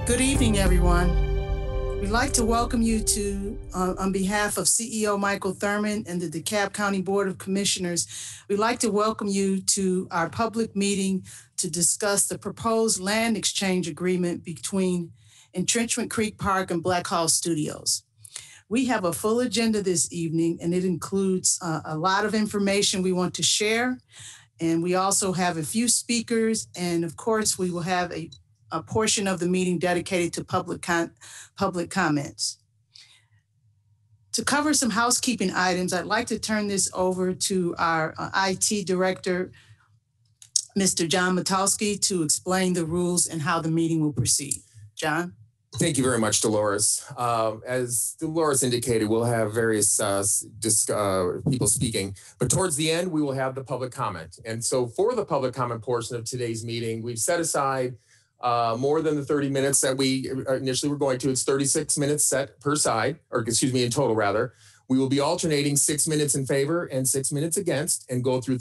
Good evening, everyone. We'd like to welcome you to, on behalf of CEO Michael Thurman and the DeKalb County Board of Commissioners, we'd like to welcome you to our public meeting to discuss the proposed land exchange agreement between Entrenchment Creek Park and Black Hall Studios. We have a full agenda this evening, and it includes a lot of information we want to share. And we also have a few speakers, and of course, we will have a portion of the meeting dedicated to public comments. To cover some housekeeping items, I'd like to turn this over to our IT director, Mr. John Matowski, to explain the rules and how the meeting will proceed. John? Thank you very much, Dolores. As Dolores indicated, we'll have various people speaking, but towards the end, we will have the public comment. And so for the public comment portion of today's meeting, we've set aside more than the 30 minutes that we initially were going to. It's 36 minutes set per side, or excuse me, in total rather. We will be alternating 6 minutes in favor and 6 minutes against and go through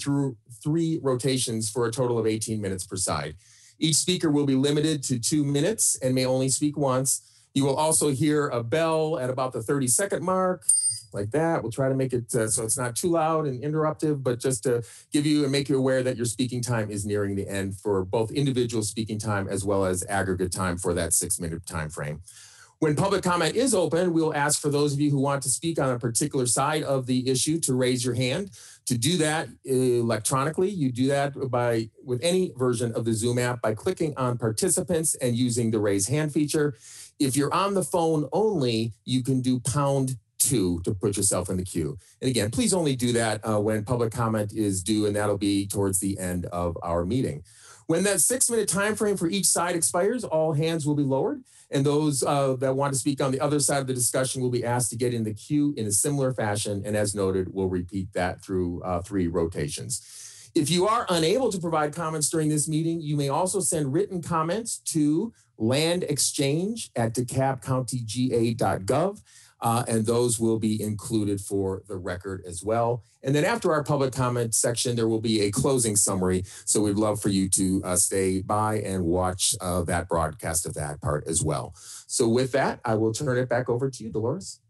3 rotations for a total of 18 minutes per side. Each speaker will be limited to 2 minutes and may only speak once. You will also hear a bell at about the 30-second mark, like that. We'll try to make it so it's not too loud and interruptive, but just to give you and make you aware that your speaking time is nearing the end for both individual speaking time as well as aggregate time for that 6-minute time frame. When public comment is open, we'll ask for those of you who want to speak on a particular side of the issue to raise your hand. To do that electronically, you do that with any version of the Zoom app by clicking on participants and using the raise hand feature. If you're on the phone only, you can do #2 to put yourself in the queue. And again, please only do that when public comment is due, and that'll be towards the end of our meeting. When that 6-minute time frame for each side expires, all hands will be lowered, and those that want to speak on the other side of the discussion will be asked to get in the queue in a similar fashion, and as noted, we'll repeat that through 3 rotations. If you are unable to provide comments during this meeting, you may also send written comments to landexchange@DeKalbCountyGA.gov. And those will be included for the record as well. And then after our public comment section, there will be a closing summary. So we'd love for you to stay by and watch that broadcast of that part as well. So with that, I will turn it back over to you, Dolores.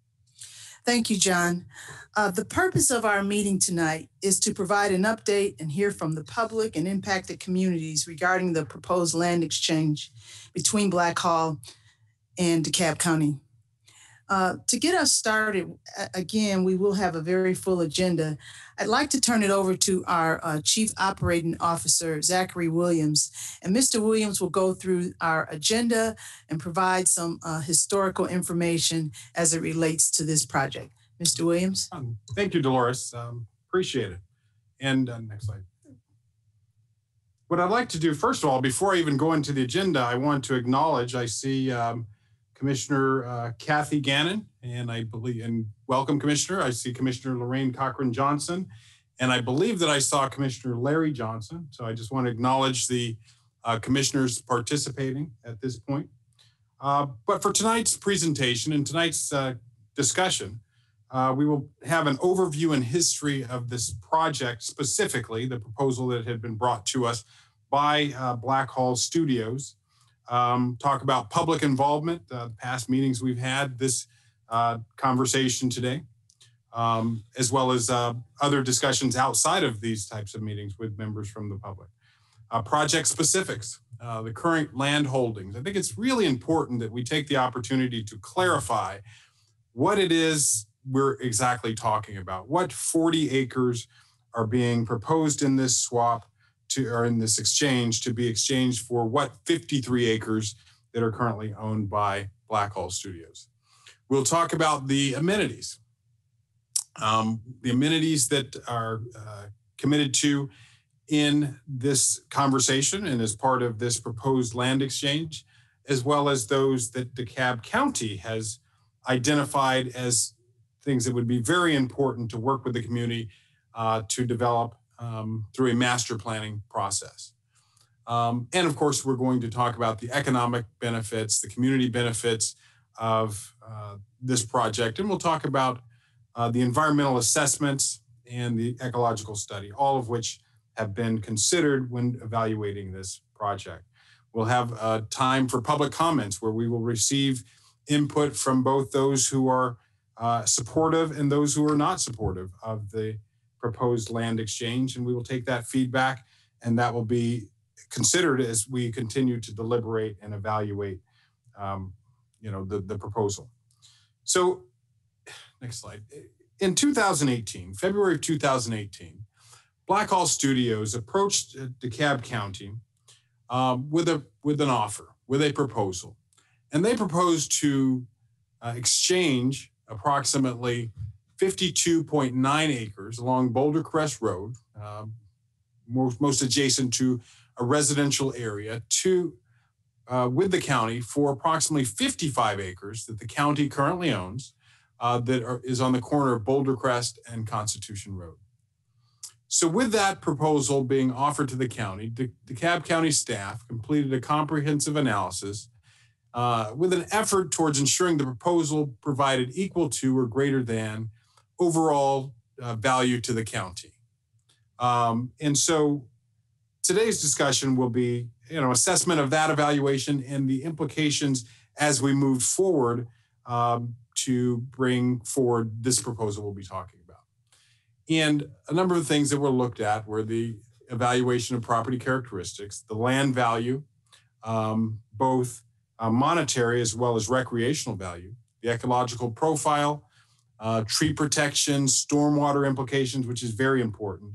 Thank you, John. The purpose of our meeting tonight is to provide an update and hear from the public and impacted communities regarding the proposed land exchange between Black Hall and DeKalb County. To get us started, again, we will have a very full agenda. I'd like to turn it over to our Chief Operating Officer, Zachary Williams. And Mr. Williams will go through our agenda and provide some historical information as it relates to this project. Mr. Williams? Thank you, Dolores. Appreciate it. And next slide. What I'd like to do, first of all, before I even go into the agenda, I want to acknowledge, I see Commissioner Kathy Gannon, and welcome, Commissioner. I see Commissioner Lorraine Cochran-Johnson, and I believe that I saw Commissioner Larry Johnson. So I just want to acknowledge the commissioners participating at this point. But for tonight's presentation and tonight's discussion, we will have an overview and history of this project, specifically the proposal that had been brought to us by Black Hall Studios. Talk about public involvement, past meetings we've had, this conversation today, as well as other discussions outside of these types of meetings with members from the public. Project specifics, the current land holdings. I think it's really important that we take the opportunity to clarify what it is we're exactly talking about. What 40 acres are being proposed in this swap or in this exchange to be exchanged for what 53 acres that are currently owned by Black Hall Studios. We'll talk about the amenities. The amenities that are committed to in this conversation and as part of this proposed land exchange, as well as those that DeKalb County has identified as things that would be very important to work with the community to develop through a master planning process. And of course, we're going to talk about the economic benefits, the community benefits of this project. And we'll talk about the environmental assessments and the ecological study, all of which have been considered when evaluating this project. We'll have time for public comments where we will receive input from both those who are supportive and those who are not supportive of the proposed land exchange. And we will take that feedback, and that will be considered as we continue to deliberate and evaluate the proposal. So next slide. In 2018, February of 2018, Blackhall Studios approached DeKalb County with an offer, with a proposal. And they proposed to exchange approximately 52.9 acres along Boulder Crest Road, most adjacent to a residential area, with the county for approximately 55 acres that the county currently owns, is on the corner of Boulder Crest and Constitution Road. So with that proposal being offered to the county, the DeKalb County staff completed a comprehensive analysis with an effort towards ensuring the proposal provided equal to or greater than overall value to the county. And so today's discussion will be, assessment of that evaluation and the implications as we move forward to bring forward this proposal we'll be talking about. And a number of things that were looked at were the evaluation of property characteristics, the land value, both monetary as well as recreational value, the ecological profile, tree protection, stormwater implications, which is very important,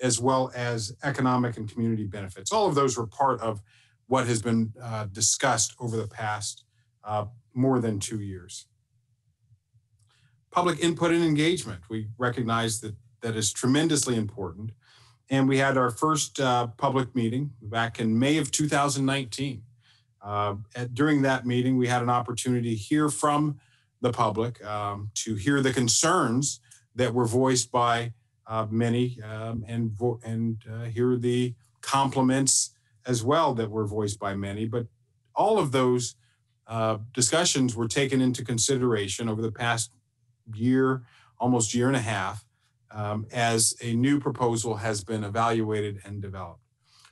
as well as economic and community benefits. All of those were part of what has been discussed over the past more than 2 years. Public input and engagement, we recognize that is tremendously important. And we had our first public meeting back in May of 2019. During that meeting, we had an opportunity to hear from the public, to hear the concerns that were voiced by many, and hear the compliments as well that were voiced by many. But all of those discussions were taken into consideration over the past year, almost year and a half, as a new proposal has been evaluated and developed.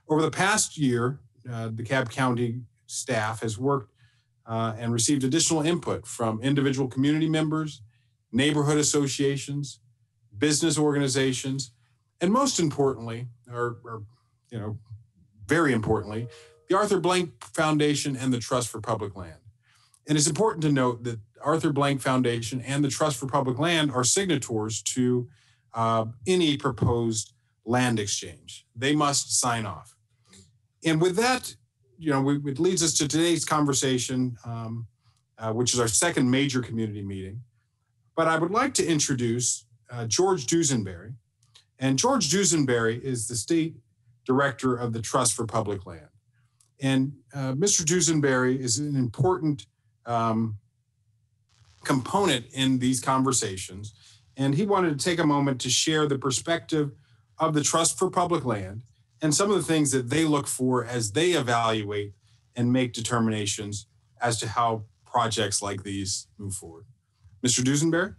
Over the past year, DeKalb County staff has worked and received additional input from individual community members, neighborhood associations, business organizations, and most importantly, very importantly, the Arthur Blank Foundation and the Trust for Public Land. And it's important to note that Arthur Blank Foundation and the Trust for Public Land are signatories to any proposed land exchange. They must sign off. And with that, it leads us to today's conversation, which is our second major community meeting. But I would like to introduce George Dusenberry. And George Dusenberry is the state director of the Trust for Public Land. And Mr. Dusenberry is an important component in these conversations. And he wanted to take a moment to share the perspective of the Trust for Public Land and some of the things that they look for as they evaluate and make determinations as to how projects like these move forward. Mr. Dusenberry?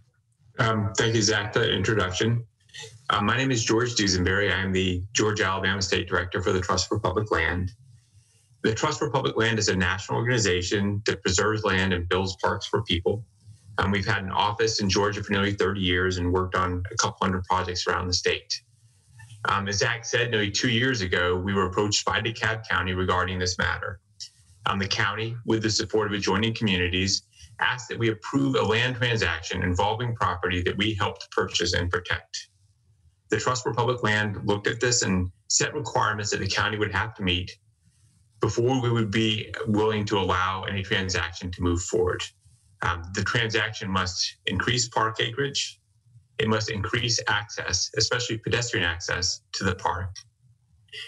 Thank you, Zach, for the introduction. My name is George Dusenberry. I am the Georgia, Alabama State Director for the Trust for Public Land. The Trust for Public Land is a national organization that preserves land and builds parks for people. We've had an office in Georgia for nearly 30 years and worked on a couple hundred projects around the state. As Zach said, nearly 2 years ago, we were approached by DeKalb County regarding this matter. The county, with the support of adjoining communities, asked that we approve a land transaction involving property that we helped purchase and protect. The Trust for Public Land looked at this and set requirements that the county would have to meet before we would be willing to allow any transaction to move forward. The transaction must increase park acreage. It must increase access, especially pedestrian access, to the park.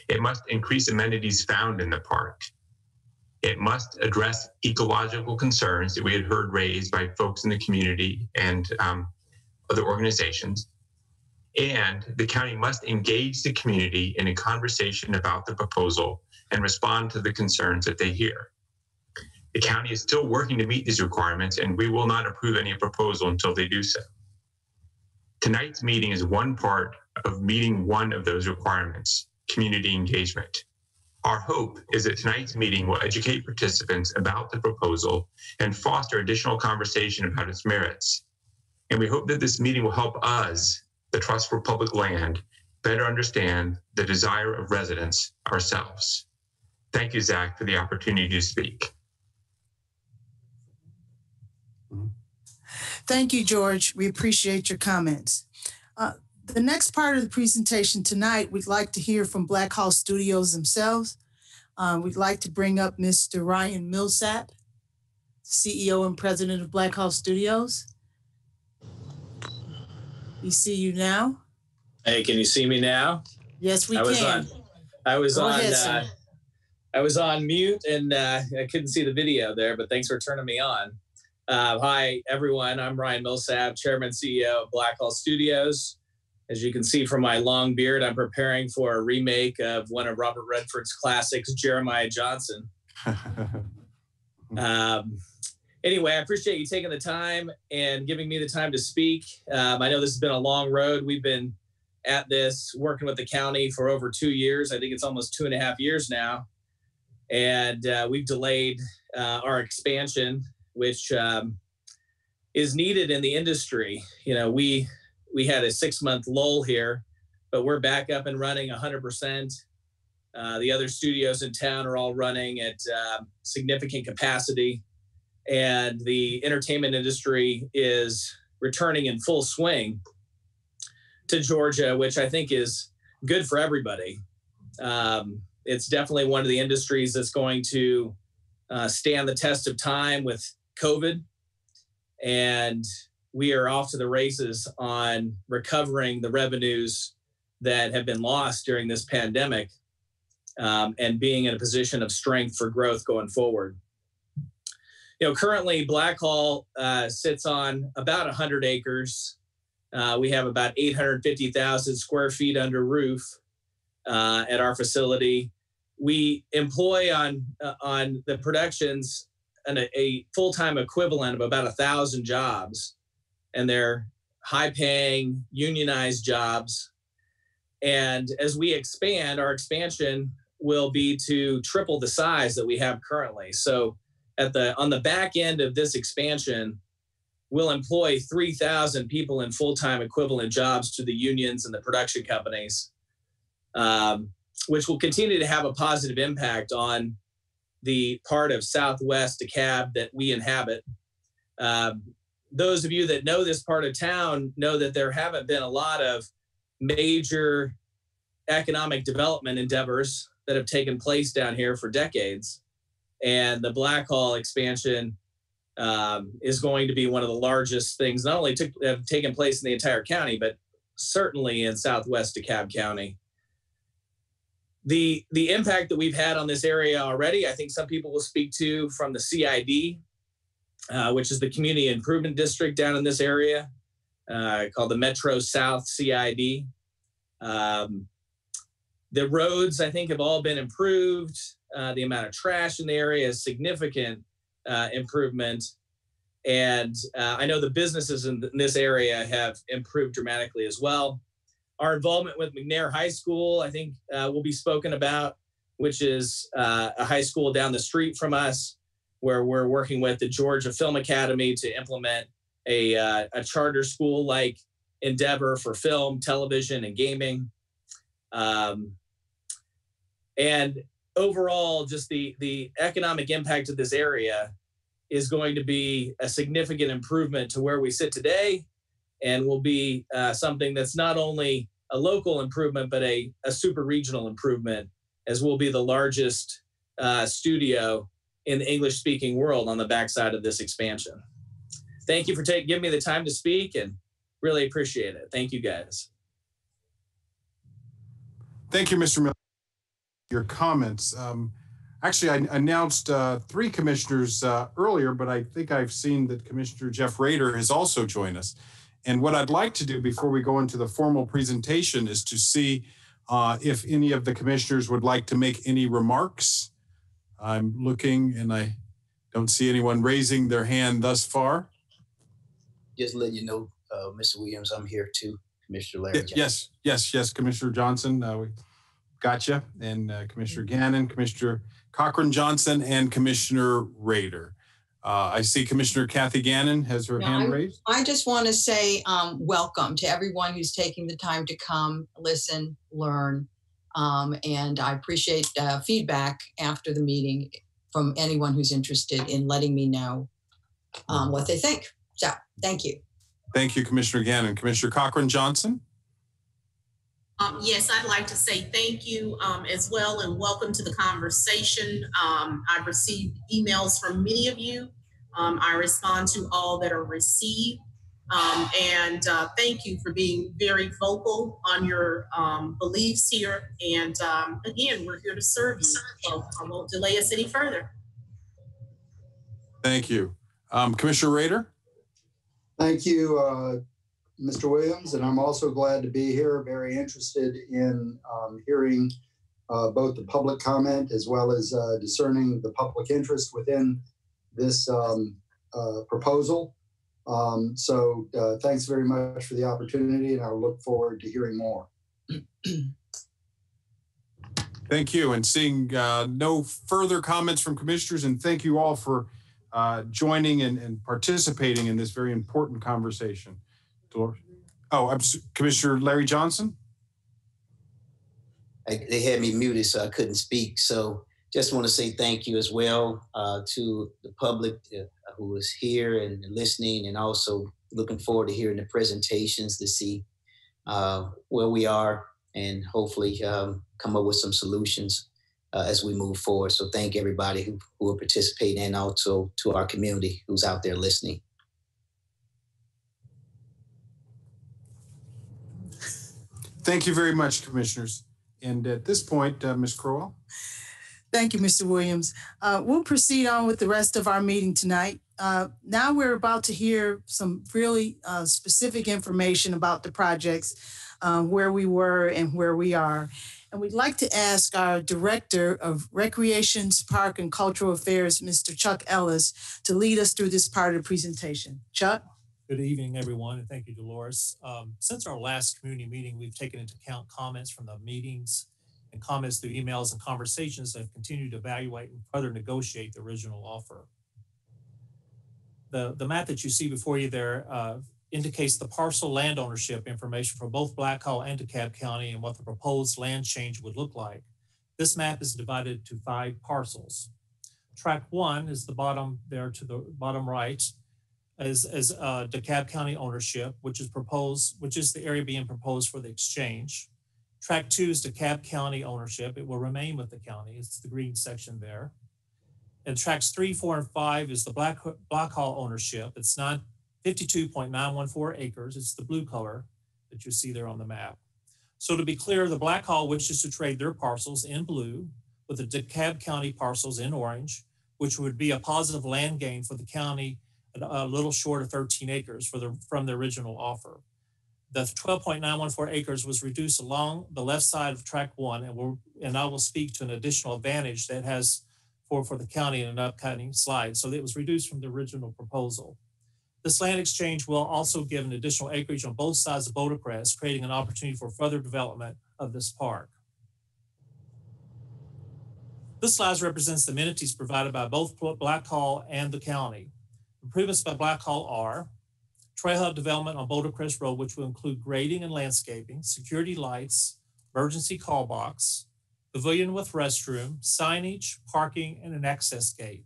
It must increase amenities found in the park. It must address ecological concerns that we had heard raised by folks in the community and other organizations. And the county must engage the community in a conversation about the proposal and respond to the concerns that they hear. The county is still working to meet these requirements, and we will not approve any proposal until they do so. Tonight's meeting is one part of meeting one of those requirements, community engagement. Our hope is that tonight's meeting will educate participants about the proposal and foster additional conversation about its merits. And we hope that this meeting will help us, the Trust for Public Land, better understand the desire of residents ourselves. Thank you, Zach, for the opportunity to speak. Thank you, George. We appreciate your comments. The next part of the presentation tonight, we'd like to hear from Black Hawk Studios themselves. We'd like to bring up Mr. Ryan Millsap, CEO and President of Black Hawk Studios. We see you now. Hey, can you see me now? Yes, we can. I was Go ahead, sir. I was on mute and I couldn't see the video there, but thanks for turning me on. Hi, everyone. I'm Ryan Millsap, Chairman, CEO of Black Hawk Studios. As you can see from my long beard, I'm preparing for a remake of one of Robert Redford's classics, Jeremiah Johnson. Anyway, I appreciate you taking the time and giving me the time to speak. I know this has been a long road. We've been at this working with the county for over 2 years. I think it's almost 2.5 years now. And we've delayed our expansion, which is needed in the industry. You know, we had a 6-month lull here, but we're back up and running 100%. The other studios in town are all running at significant capacity. And the entertainment industry is returning in full swing to Georgia, which I think is good for everybody. It's definitely one of the industries that's going to stand the test of time with COVID. And we are off to the races on recovering the revenues that have been lost during this pandemic and being in a position of strength for growth going forward. You know, currently Black Hall sits on about 100 acres. We have about 850,000 square feet under roof at our facility. We employ on the productions a full-time equivalent of about 1,000 jobs, and they're high-paying, unionized jobs. And as we expand, our expansion will be to triple the size that we have currently. So on the back end of this expansion, we'll employ 3,000 people in full-time equivalent jobs to the unions and the production companies, which will continue to have a positive impact on the part of Southwest DeKalb that we inhabit. Those of you that know this part of town know that there haven't been a lot of major economic development endeavors that have taken place down here for decades. And the Black Hall expansion is going to be one of the largest things, not only have taken place in the entire county, but certainly in Southwest DeKalb County. The impact that we've had on this area already, I think some people will speak to from the CID, which is the Community Improvement District down in this area, called the Metro South CID. The roads, I think, have all been improved. The amount of trash in the area is significant improvement. And I know the businesses in this area have improved dramatically as well. Our involvement with McNair High School, I think, will be spoken about, which is a high school down the street from us, where we're working with the Georgia Film Academy to implement a charter school-like endeavor for film, television, and gaming. And overall, just the economic impact of this area is going to be a significant improvement to where we sit today, and will be something that's not only a local improvement, but a super regional improvement, as we'll be the largest studio in the English-speaking world on the backside of this expansion. Thank you for giving me the time to speak, and really appreciate it. Thank you, guys. Thank you, Mr. Miller, for your comments. Actually, I announced 3 commissioners earlier, but I think I've seen that Commissioner Jeff Rader has also joined us. And what I'd like to do before we go into the formal presentation is to see if any of the commissioners would like to make any remarks. I'm looking and I don't see anyone raising their hand thus far. Just let you know, Mr. Williams, I'm here too, Commissioner Larry. Yes, Commissioner Johnson. We've Gotcha. And Commissioner Gannon, Commissioner Cochran-Johnson, and Commissioner Rader. I see Commissioner Kathy Gannon has her hand raised. I just want to say welcome to everyone who's taking the time to come, listen, learn. And I appreciate feedback after the meeting from anyone who's interested in letting me know what they think. So thank you. Thank you, Commissioner Gannon. Commissioner Cochran-Johnson. Yes, I'd like to say thank you as well and welcome to the conversation. I've received emails from many of you. I respond to all that are received. And thank you for being very vocal on your beliefs here. And again, we're here to serve you. So I won't delay us any further. Thank you. Commissioner Rader. Thank you, Mr. Williams, and I'm also glad to be here, very interested in hearing both the public comment as well as discerning the public interest within this proposal. So thanks very much for the opportunity, and I'll look forward to hearing more. Thank you. And seeing no further comments from commissioners, and thank you all for joining and participating in this very important conversation. Oh, Commissioner Larry Johnson. They had me muted, so I couldn't speak. So just want to say thank you as well to the public who is here and listening, and also looking forward to hearing the presentations to see where we are and hopefully come up with some solutions as we move forward. So thank everybody who are participating, and also to our community who's out there listening. Thank you very much, commissioners. And at this point, Ms. Crowell. Thank you, Mr. Williams. We'll proceed on with the rest of our meeting tonight. Now we're about to hear some really specific information about the projects, where we were and where we are. And we'd like to ask our Director of Recreations, Park, and Cultural Affairs, Mr. Chuck Ellis, to lead us through this part of the presentation. Chuck? Good evening, everyone, and thank you, Dolores. Since our last community meeting, we've taken into account comments from the meetings and comments through emails and conversations that have continued to evaluate and further negotiate the original offer. The map that you see before you there indicates the parcel land ownership information for both Black Hawk and DeKalb County and what the proposed land change would look like. This map is divided to 5 parcels. Track 1 is the bottom there to the bottom right, as DeKalb County ownership, which is the area being proposed for the exchange. Track 2 is DeKalb County ownership. It will remain with the county. It's the green section there. And tracks 3, 4, and 5 is the Black Hawk ownership. It's 52.914 acres. It's the blue color that you see there on the map. So to be clear, the Black Hawk wishes to trade their parcels in blue with the DeKalb County parcels in orange, which would be a positive land gain for the county, a little short of 13 acres from the original offer. The 12.914 acres was reduced along the left side of track 1, and I will speak to an additional advantage that has for the county in an upcoming slide. So it was reduced from the original proposal. This land exchange will also give an additional acreage on both sides of Boulder Crest, creating an opportunity for further development of this park. This slide represents the amenities provided by both Black Hawk and the county. Improvements by Black Hawk are trailhead development on Boulder Crest Road, which will include grading and landscaping, security lights, emergency call box, pavilion with restroom, signage, parking, and an access gate.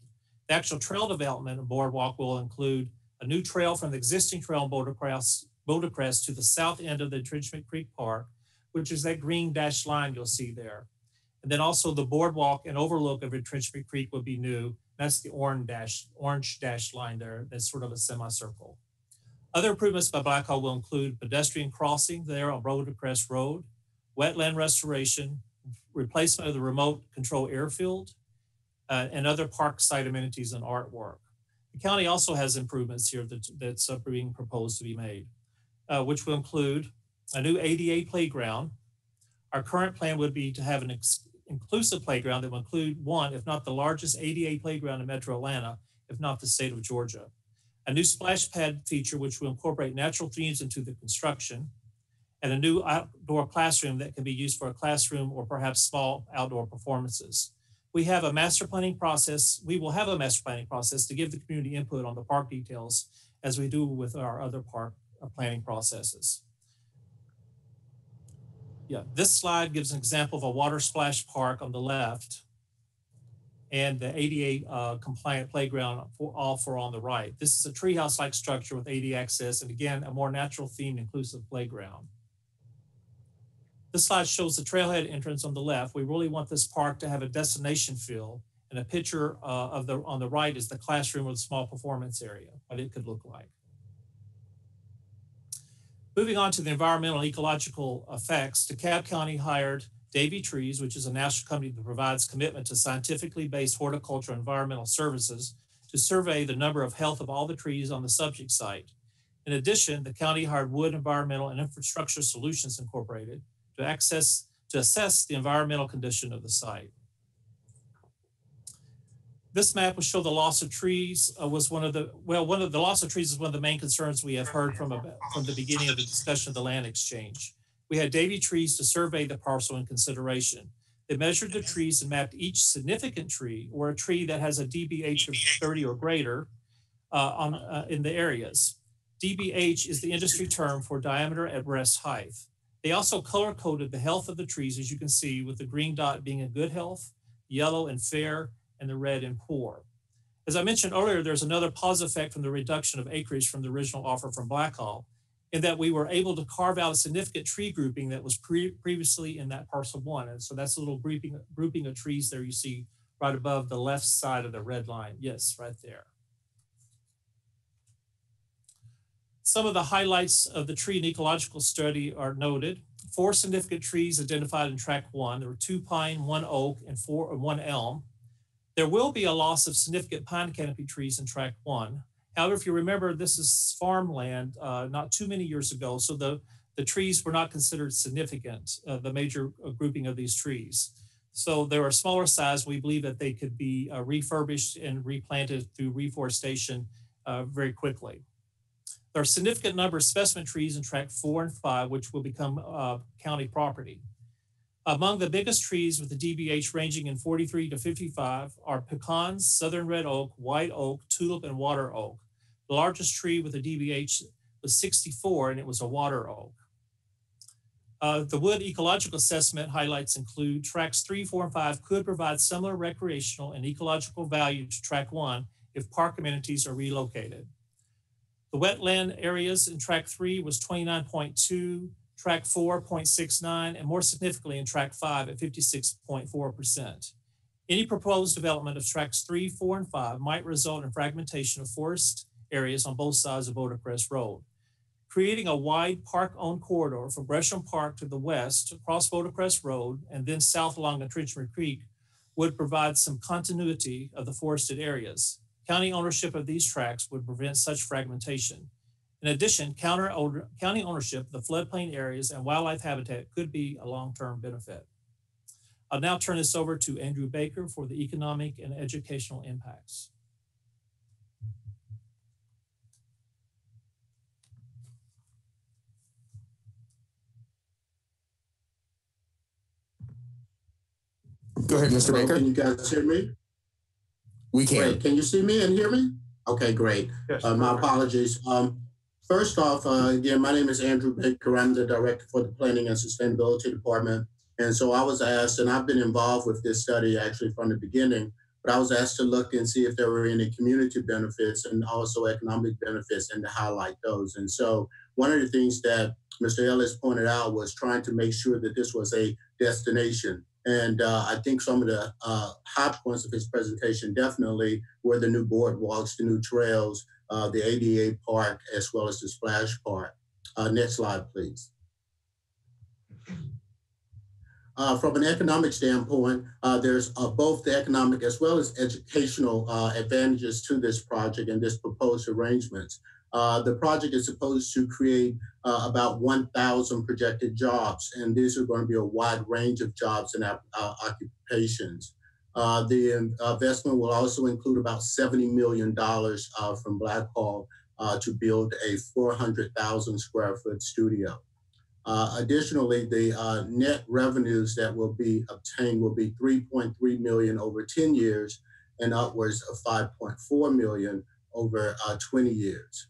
The actual trail development and boardwalk will include a new trail from the existing trail on Boulder Crest to the south end of the Entrenchment Creek Park, which is that green dashed line you'll see there. And then also the boardwalk and overlook of Entrenchment Creek will be new. That's the orange dash line there. That's sort of a semicircle. Other improvements by Black Hawk will include pedestrian crossing there on Boulder Crest Road, wetland restoration, replacement of the remote control airfield, and other park site amenities and artwork. The county also has improvements here that's being proposed to be made, which will include a new ADA playground. Our current plan would be to have an inclusive playground that will include one, if not the largest ADA playground in Metro Atlanta, if not the state of Georgia. A new splash pad feature, which will incorporate natural themes into the construction, and a new outdoor classroom that can be used for a classroom or perhaps small outdoor performances. We have a master planning process. We will have a master planning process to give the community input on the park details as we do with our other park planning processes. Yeah, this slide gives an example of a water splash park on the left and the ADA compliant playground for on the right. This is a treehouse-like structure with ADA access, and again, a more natural themed inclusive playground. This slide shows the trailhead entrance on the left. We really want this park to have a destination feel, and a picture on the right is the classroom or the small performance area, what it could look like. Moving on to the environmental and ecological effects, DeKalb County hired Davy Trees, which is a national company that provides commitment to scientifically based horticulture and environmental services, to survey the number of health of all the trees on the subject site. In addition, the county hired Wood Environmental and Infrastructure Solutions Incorporated to assess the environmental condition of the site. This map will show the loss of trees was one of the loss of trees is one of the main concerns we have heard from the beginning of the discussion of the land exchange. We had Davy Trees to survey the parcel in consideration. They measured the trees and mapped each significant tree or a tree that has a DBH of 30 or greater in the areas. DBH is the industry term for diameter at rest height. They also color coded the health of the trees, as you can see, with the green dot being in good health, yellow and fair, and the red and poor. As I mentioned earlier, there's another positive effect from the reduction of acreage from the original offer from Blackhall, in that we were able to carve out a significant tree grouping that was previously in that parcel one. And so that's a little grouping of trees there you see right above the left side of the red line. Yes, right there. Some of the highlights of the tree and ecological study are noted. 4 significant trees identified in track 1. There were 2 pine, 1 oak, and 1 elm. There will be a loss of significant pine canopy trees in track 1. However, if you remember, this is farmland not too many years ago, so the trees were not considered significant, the major grouping of these trees. So they were smaller size. We believe that they could be refurbished and replanted through reforestation very quickly. There are a significant number of specimen trees in track 4 and 5, which will become county property. Among the biggest trees with the DBH ranging in 43 to 55 are pecans, southern red oak, white oak, tulip, and water oak. The largest tree with a DBH was 64, and it was a water oak. The wood ecological assessment highlights include tracks 3, 4, and 5 could provide similar recreational and ecological value to track 1 if park amenities are relocated. The wetland areas in track 3 was 29.2, track 4, 0.69, and more significantly in track 5 at 56.4%. Any proposed development of tracks 3, 4, and 5 might result in fragmentation of forest areas on both sides of Boulder Crest Road. Creating a wide park-owned corridor from Gresham Park to the west across Boulder Crest Road and then south along Entrenchment Creek would provide some continuity of the forested areas. County ownership of these tracts would prevent such fragmentation. In addition, county ownership of the floodplain areas and wildlife habitat could be a long-term benefit. I'll now turn this over to Andrew Baker for the economic and educational impacts. Go ahead, Mr. Baker. Can you guys hear me? We can. Great. Can you see me and hear me? Okay, great. Yes, my apologies. First off, again, my name is Andrew Baker. I'm the director for the Planning and Sustainability Department. And so I was asked, and I've been involved with this study actually from the beginning, but I was asked to look and see if there were any community benefits and also economic benefits and to highlight those. And so one of the things that Mr. Ellis pointed out was trying to make sure that this was a destination. And I think some of the high points of his presentation definitely were the new boardwalks, the new trails, the ADA park, as well as the splash park. Next slide, please. From an economic standpoint, there's both the economic as well as educational advantages to this project and this proposed arrangements. The project is supposed to create about 1,000 projected jobs, and these are going to be a wide range of jobs and occupations. The investment will also include about $70 million from Blackhall to build a 400,000 square foot studio. Additionally, the net revenues that will be obtained will be $3.3 million over 10 years and upwards of $5.4 million over 20 years.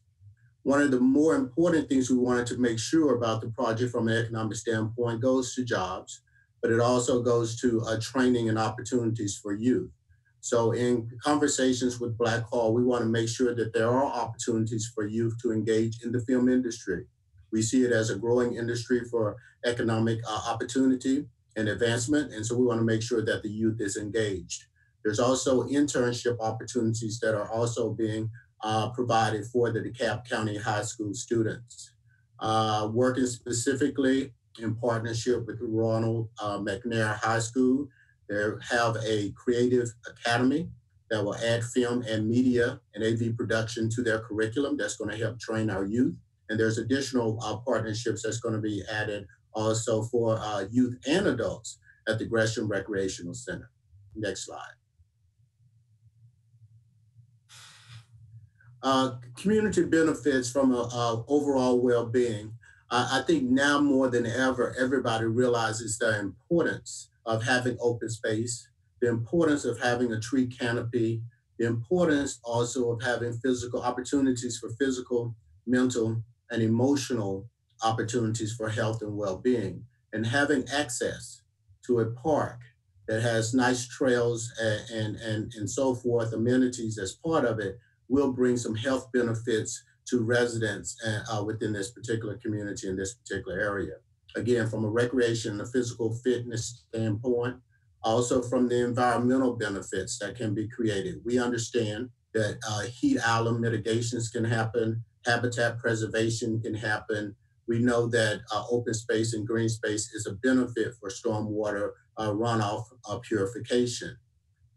One of the more important things we wanted to make sure about the project from an economic standpoint goes to jobs, but it also goes to training and opportunities for youth. So in conversations with Black Hall, we want to make sure that there are opportunities for youth to engage in the film industry. We see it as a growing industry for economic opportunity and advancement, and so we want to make sure that the youth is engaged. There's also internship opportunities that are also being provided for the DeKalb County High School students. Working specifically in partnership with Ronald McNair High School, they have a creative academy that will add film and media and AV production to their curriculum that's going to help train our youth. And there's additional partnerships that's going to be added also for youth and adults at the Gresham Recreational Center. Next slide. Community benefits from overall well-being. I think now more than ever, everybody realizes the importance of having open space, the importance of having a tree canopy, the importance also of having physical opportunities for physical, mental, and emotional opportunities for health and well-being, and having access to a park that has nice trails and so forth, amenities as part of it, will bring some health benefits to residents within this particular community in this particular area. Again, from a recreation and a physical fitness standpoint, also from the environmental benefits that can be created. We understand that heat island mitigations can happen, habitat preservation can happen. We know that open space and green space is a benefit for stormwater runoff purification.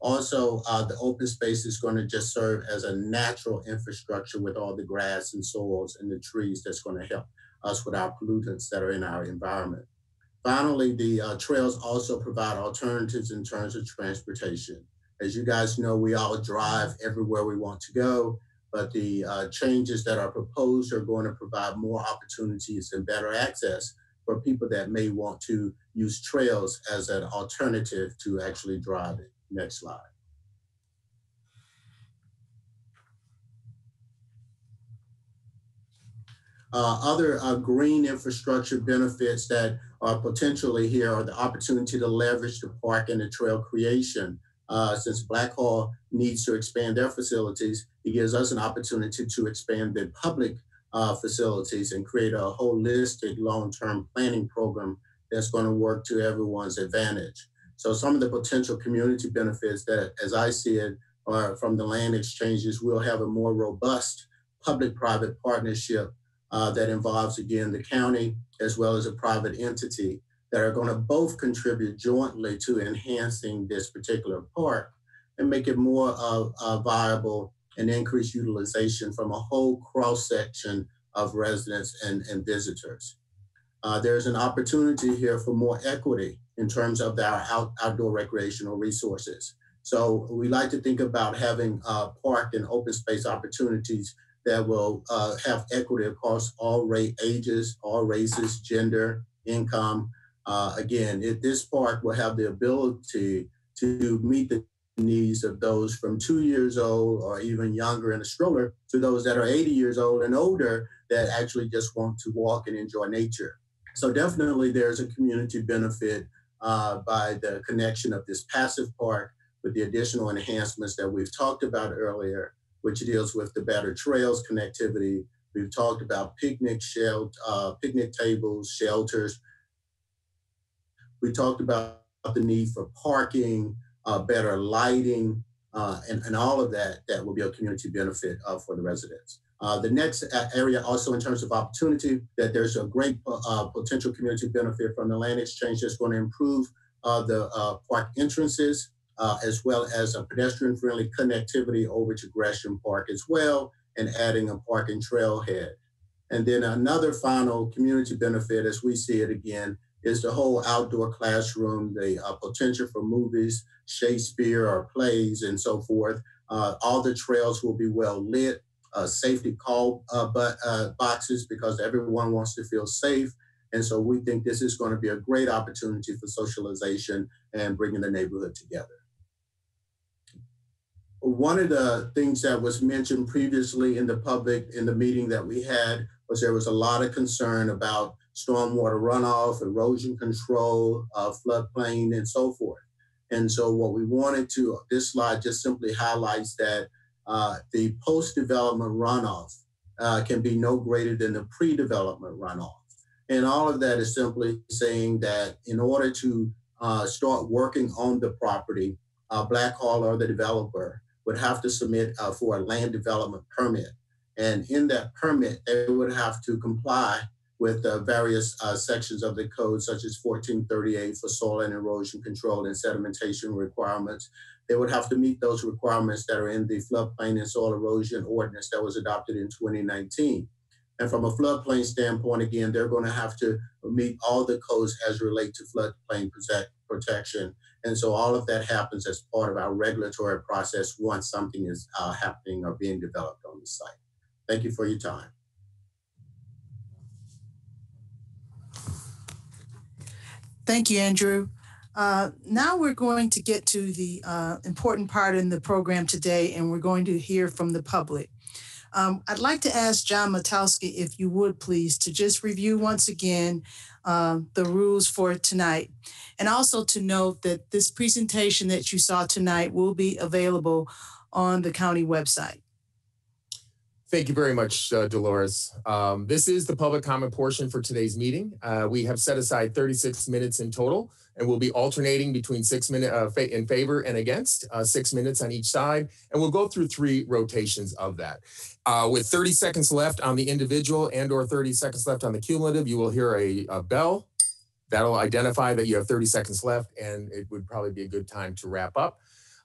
Also, the open space is going to just serve as a natural infrastructure with all the grass and soils and the trees that's going to help us with our pollutants that are in our environment. Finally, the trails also provide alternatives in terms of transportation. As you guys know, we all drive everywhere we want to go, but the changes that are proposed are going to provide more opportunities and better access for people that may want to use trails as an alternative to actually driving. Next slide. Other green infrastructure benefits that are potentially here are the opportunity to leverage the park and the trail creation. Since Black Hall needs to expand their facilities, it gives us an opportunity to expand the public facilities and create a holistic long-term planning program that's going to work to everyone's advantage. So some of the potential community benefits that, as I see it, are from the land exchanges. We'll have a more robust public-private partnership that involves, again, the county as well as a private entity that are going to both contribute jointly to enhancing this particular park and make it more viable and increase utilization from a whole cross-section of residents and visitors. There's an opportunity here for more equity in terms of our outdoor recreational resources. So we like to think about having park and open space opportunities that will have equity across all ages, all races, gender, income. Again, this park will have the ability to meet the needs of those from 2 years old or even younger in a stroller to those that are 80 years old and older that actually just want to walk and enjoy nature. So definitely there's a community benefit by the connection of this passive park with the additional enhancements that we've talked about earlier, which deals with the better trails connectivity. We've talked about picnic tables, shelters. We talked about the need for parking, better lighting, and all of that will be a community benefit for the residents. The next area also in terms of opportunity, that there's a great potential community benefit from the land exchange that's going to improve the park entrances, as well as a pedestrian-friendly connectivity over to Gresham Park as well, and adding a parking trailhead. And then another final community benefit, as we see it again, is the whole outdoor classroom, the potential for movies, Shakespeare or plays and so forth. All the trails will be well lit, safety call boxes because everyone wants to feel safe. And so we think this is going to be a great opportunity for socialization and bringing the neighborhood together. One of the things that was mentioned previously in the meeting that we had was there was a lot of concern about stormwater runoff, erosion control, floodplain, and so forth. And so what we wanted to, this slide just simply highlights that the post-development runoff can be no greater than the pre-development runoff. And all of that is simply saying that in order to start working on the property, Black Hall or the developer would have to submit for a land development permit. And in that permit, they would have to comply with various sections of the code, such as 1438 for soil and erosion control and sedimentation requirements. They would have to meet those requirements that are in the floodplain and soil erosion ordinance that was adopted in 2019. And from a floodplain standpoint, again, they're going to have to meet all the codes as relate to floodplain protection. And so all of that happens as part of our regulatory process once something is happening or being developed on the site. Thank you for your time. Thank you, Andrew. Now we're going to get to the important part in the program today, and we're going to hear from the public. I'd like to ask John Matowski, if you would please, to just review once again the rules for tonight. And also to note that this presentation that you saw tonight will be available on the county website. Thank you very much, Dolores. This is the public comment portion for today's meeting. We have set aside 36 minutes in total, and we'll be alternating between 6 minutes in favor and against, 6 minutes on each side, and we'll go through 3 rotations of that. With 30 seconds left on the individual and or 30 seconds left on the cumulative, you will hear a bell. That'll identify that you have 30 seconds left, and it would probably be a good time to wrap up.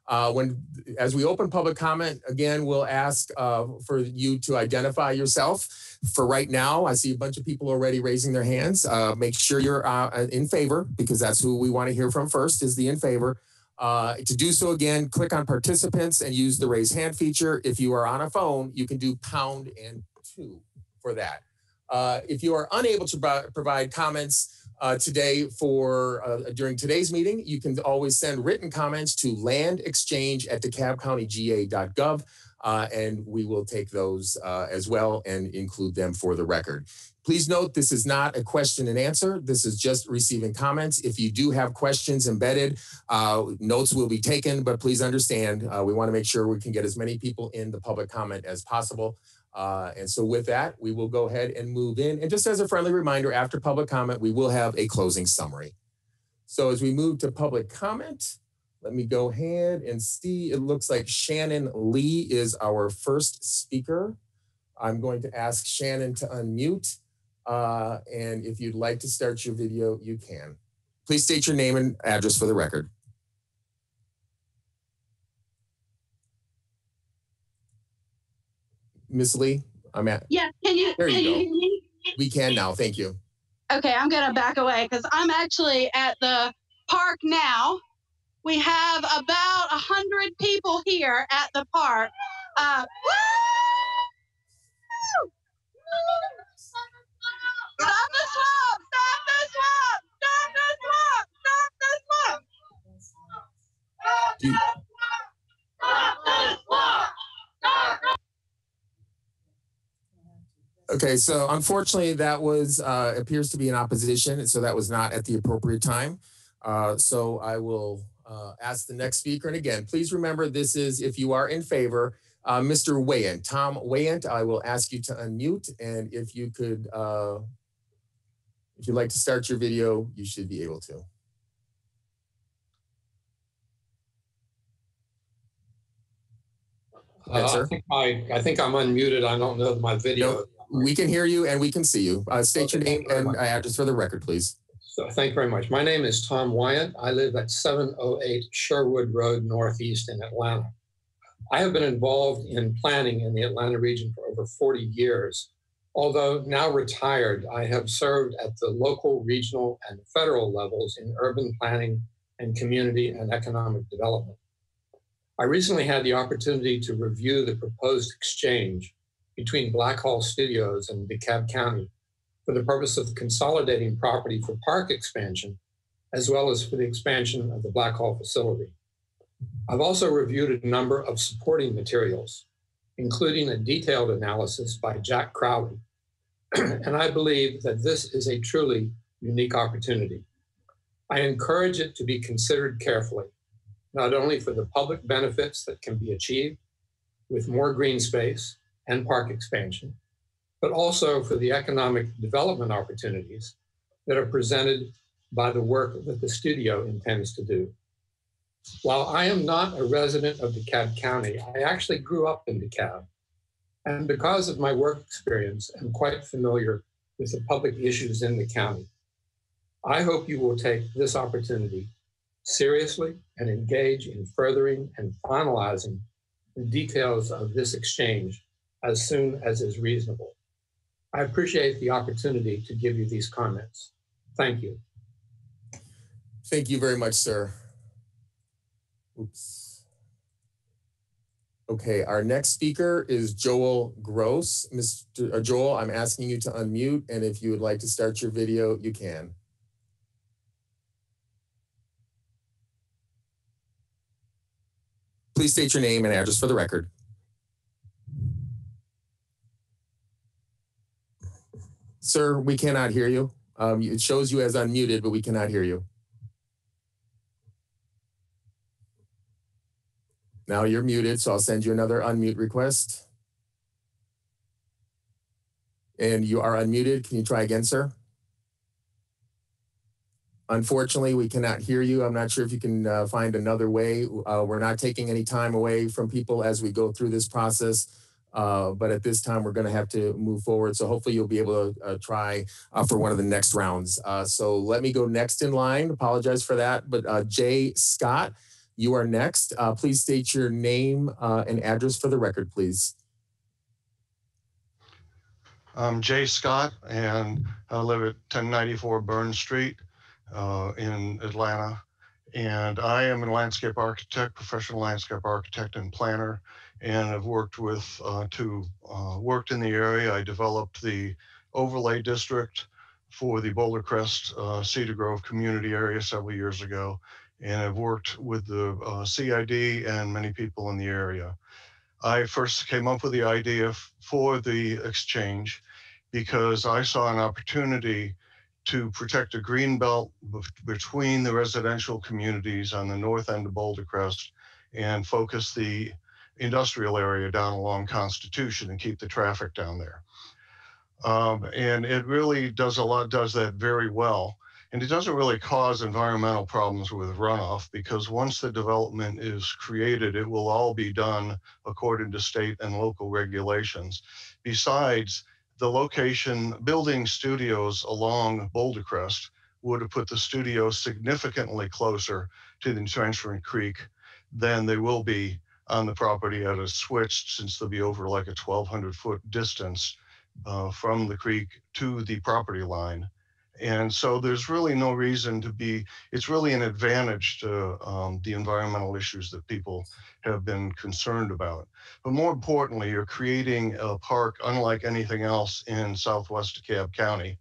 As we open public comment, again, we'll ask for you to identify yourself. For right now, I see a bunch of people already raising their hands. Make sure you're in favor, because that's who we want to hear from first, is the in favor. To do so, again, click on participants and use the raise hand feature. If you are on a phone, you can do #2 for that. If you are unable to provide comments today during today's meeting, you can always send written comments to landexchange@dekalbcountyga.gov, and we will take those as well and include them for the record. Please note, this is not a question and answer. This is just receiving comments. If you do have questions embedded, notes will be taken, but please understand, we want to make sure we can get as many people in the public comment as possible. And so with that, we will go ahead and move in. And just as a friendly reminder, after public comment, we will have a closing summary. So as we move to public comment, let me go ahead and see. It looks like Shannon Lee is our first speaker. I'm going to ask Shannon to unmute. And if you'd like to start your video, you can. Please state your name and address for the record. Miss Lee, I'm at. Yeah, can you hear me? We can now, thank you. Okay, I'm gonna back away because I'm actually at the park now. We have about 100 people here at the park. Stop the swamp! Stop the swamp! Stop the swamp! Stop the swamp! Stop the swamp! Stop the swamp! Okay, so unfortunately that was, appears to be in opposition, so that was not at the appropriate time. So I will ask the next speaker. And again, please remember, this is if you are in favor. Mr. Wayant, Tom Wayant, I will ask you to unmute. And if you could, if you'd like to start your video, you should be able to. I think I'm unmuted. I don't know my video. No, we can hear you and we can see you. State your name and address for the record, please. So thank you very much. My name is Tom Wyant. I live at 708 Sherwood Road, Northeast in Atlanta. I have been involved in planning in the Atlanta region for over 40 years. Although now retired, I have served at the local, regional, and federal levels in urban planning and community and economic development. I recently had the opportunity to review the proposed exchange between Blackhall Studios and DeKalb County for the purpose of consolidating property for park expansion, as well as for the expansion of the Black Hall facility. I've also reviewed a number of supporting materials, including a detailed analysis by Jack Crowley, and I believe that this is a truly unique opportunity. I encourage it to be considered carefully, not only for the public benefits that can be achieved with more green space and park expansion, but also for the economic development opportunities that are presented by the work that the studio intends to do. While I am not a resident of DeKalb County, I actually grew up in DeKalb. And because of my work experience, I'm quite familiar with the public issues in the county. I hope you will take this opportunity seriously and engage in furthering and finalizing the details of this exchange as soon as is reasonable. I appreciate the opportunity to give you these comments. Thank you. Thank you very much, sir. Oops. Okay, our next speaker is Joel Gross. Mr. Joel, I'm asking you to unmute, and if you would like to start your video, you can. Please state your name and address for the record. Sir, we cannot hear you. It shows you as unmuted, but we cannot hear you. Now you're muted, so I'll send you another unmute request. And you are unmuted. Can you try again, sir? Unfortunately, we cannot hear you. I'm not sure if you can find another way. We're not taking any time away from people as we go through this process. But at this time, we're going to have to move forward. So hopefully you'll be able to try for one of the next rounds. So let me go next in line. Apologize for that. But Jay Scott, you are next. Please state your name and address for the record, please. I'm Jay Scott, and I live at 1094 Burns Street in Atlanta. And I am a landscape architect, professional landscape architect and planner, and I've worked with worked in the area. I developed the overlay district for the Boulder Crest Cedar Grove community area several years ago. And I've worked with the CID and many people in the area. I first came up with the idea for the exchange because I saw an opportunity to protect a green belt between the residential communities on the north end of Boulder Crest and focus the industrial area down along Constitution and keep the traffic down there. And it really does that very well. And it doesn't really cause environmental problems with runoff because once the development is created, it will all be done according to state and local regulations. Besides, the location, building studios along Boulder Crest would have put the studios significantly closer to the Trenchant Creek than they will be on the property at a switch, since they'll be over like a 1,200-foot distance from the creek to the property line. And so there's really no reason to be, it's really an advantage to the environmental issues that people have been concerned about. But more importantly, you're creating a park unlike anything else in Southwest DeKalb County,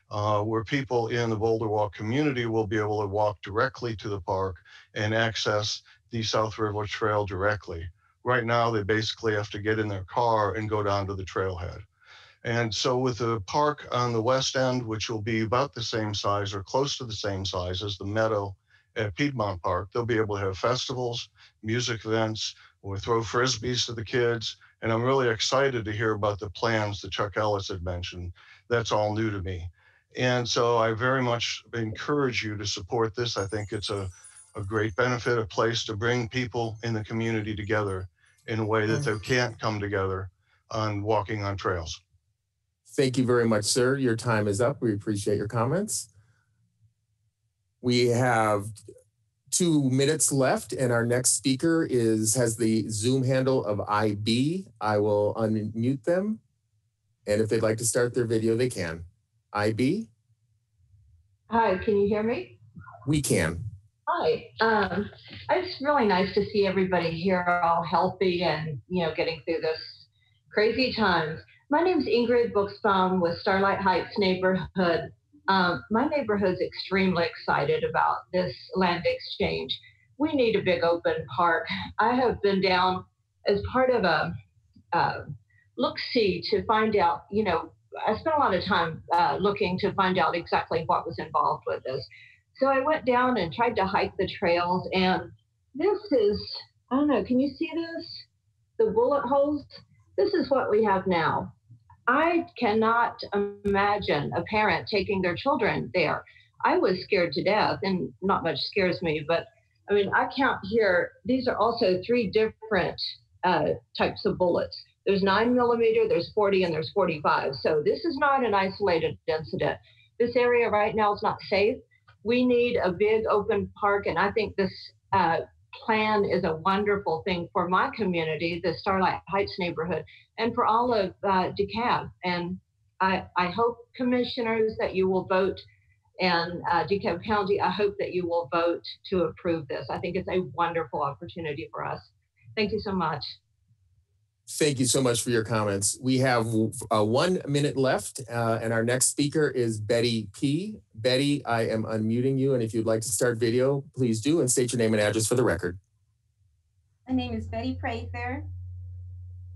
where people in the Boulder Walk community will be able to walk directly to the park and access the South River Trail directly. Right now, they basically have to get in their car and go down to the trailhead. And so with the park on the west end, which will be about the same size or close to the same size as the meadow at Piedmont Park, they'll be able to have festivals, music events, or throw Frisbees to the kids. And I'm really excited to hear about the plans that Chuck Ellis had mentioned. That's all new to me. And so I very much encourage you to support this. I think it's a great benefit, a place to bring people in the community together in a way that they can't come together on walking on trails. Thank you very much, sir. Your time is up. We appreciate your comments. We have 2 minutes left, and our next speaker has the Zoom handle of IB. I will unmute them, and if they'd like to start their video, they can. IB? Hi, can you hear me? We can. Hi. It's really nice to see everybody here all healthy and, getting through this crazy times. My name is Ingrid Stone with Starlight Heights neighborhood. My neighborhood's extremely excited about this land exchange. We need a big open park. I have been down as part of a look-see to find out, I spent a lot of time looking to find out exactly what was involved with this. So I went down and tried to hike the trails, and this is, I don't know, can you see this? The bullet holes? This is what we have now. I cannot imagine a parent taking their children there. I was scared to death, and not much scares me, but I mean, I count here, these are also 3 different types of bullets. There's 9mm, there's 40, and there's 45. So this is not an isolated incident. This area right now is not safe. We need a big open park, and I think this plan is a wonderful thing for my community, the Starlight Heights neighborhood, and for all of DeKalb. And I hope, commissioners, that you will vote, and DeKalb County, I hope that you will vote to approve this. I think it's a wonderful opportunity for us. Thank you so much. Thank you so much for your comments. We have 1 minute left, and our next speaker is Betty P. Betty, I am unmuting you, and if you'd like to start video, please do, and state your name and address for the record. My name is Betty Prather,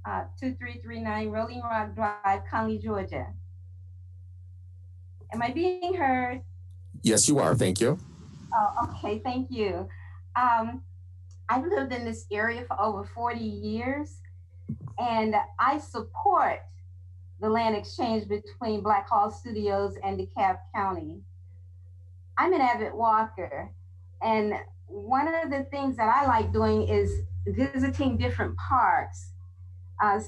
2339 Rolling Rock Drive, Conley, Georgia. Am I being heard? Yes, you are. Thank you. Oh, okay. Thank you. I've lived in this area for over 40 years. And I support the land exchange between Black Hall Studios and DeKalb County. I'm an avid walker, and one of the things that I like doing is visiting different parks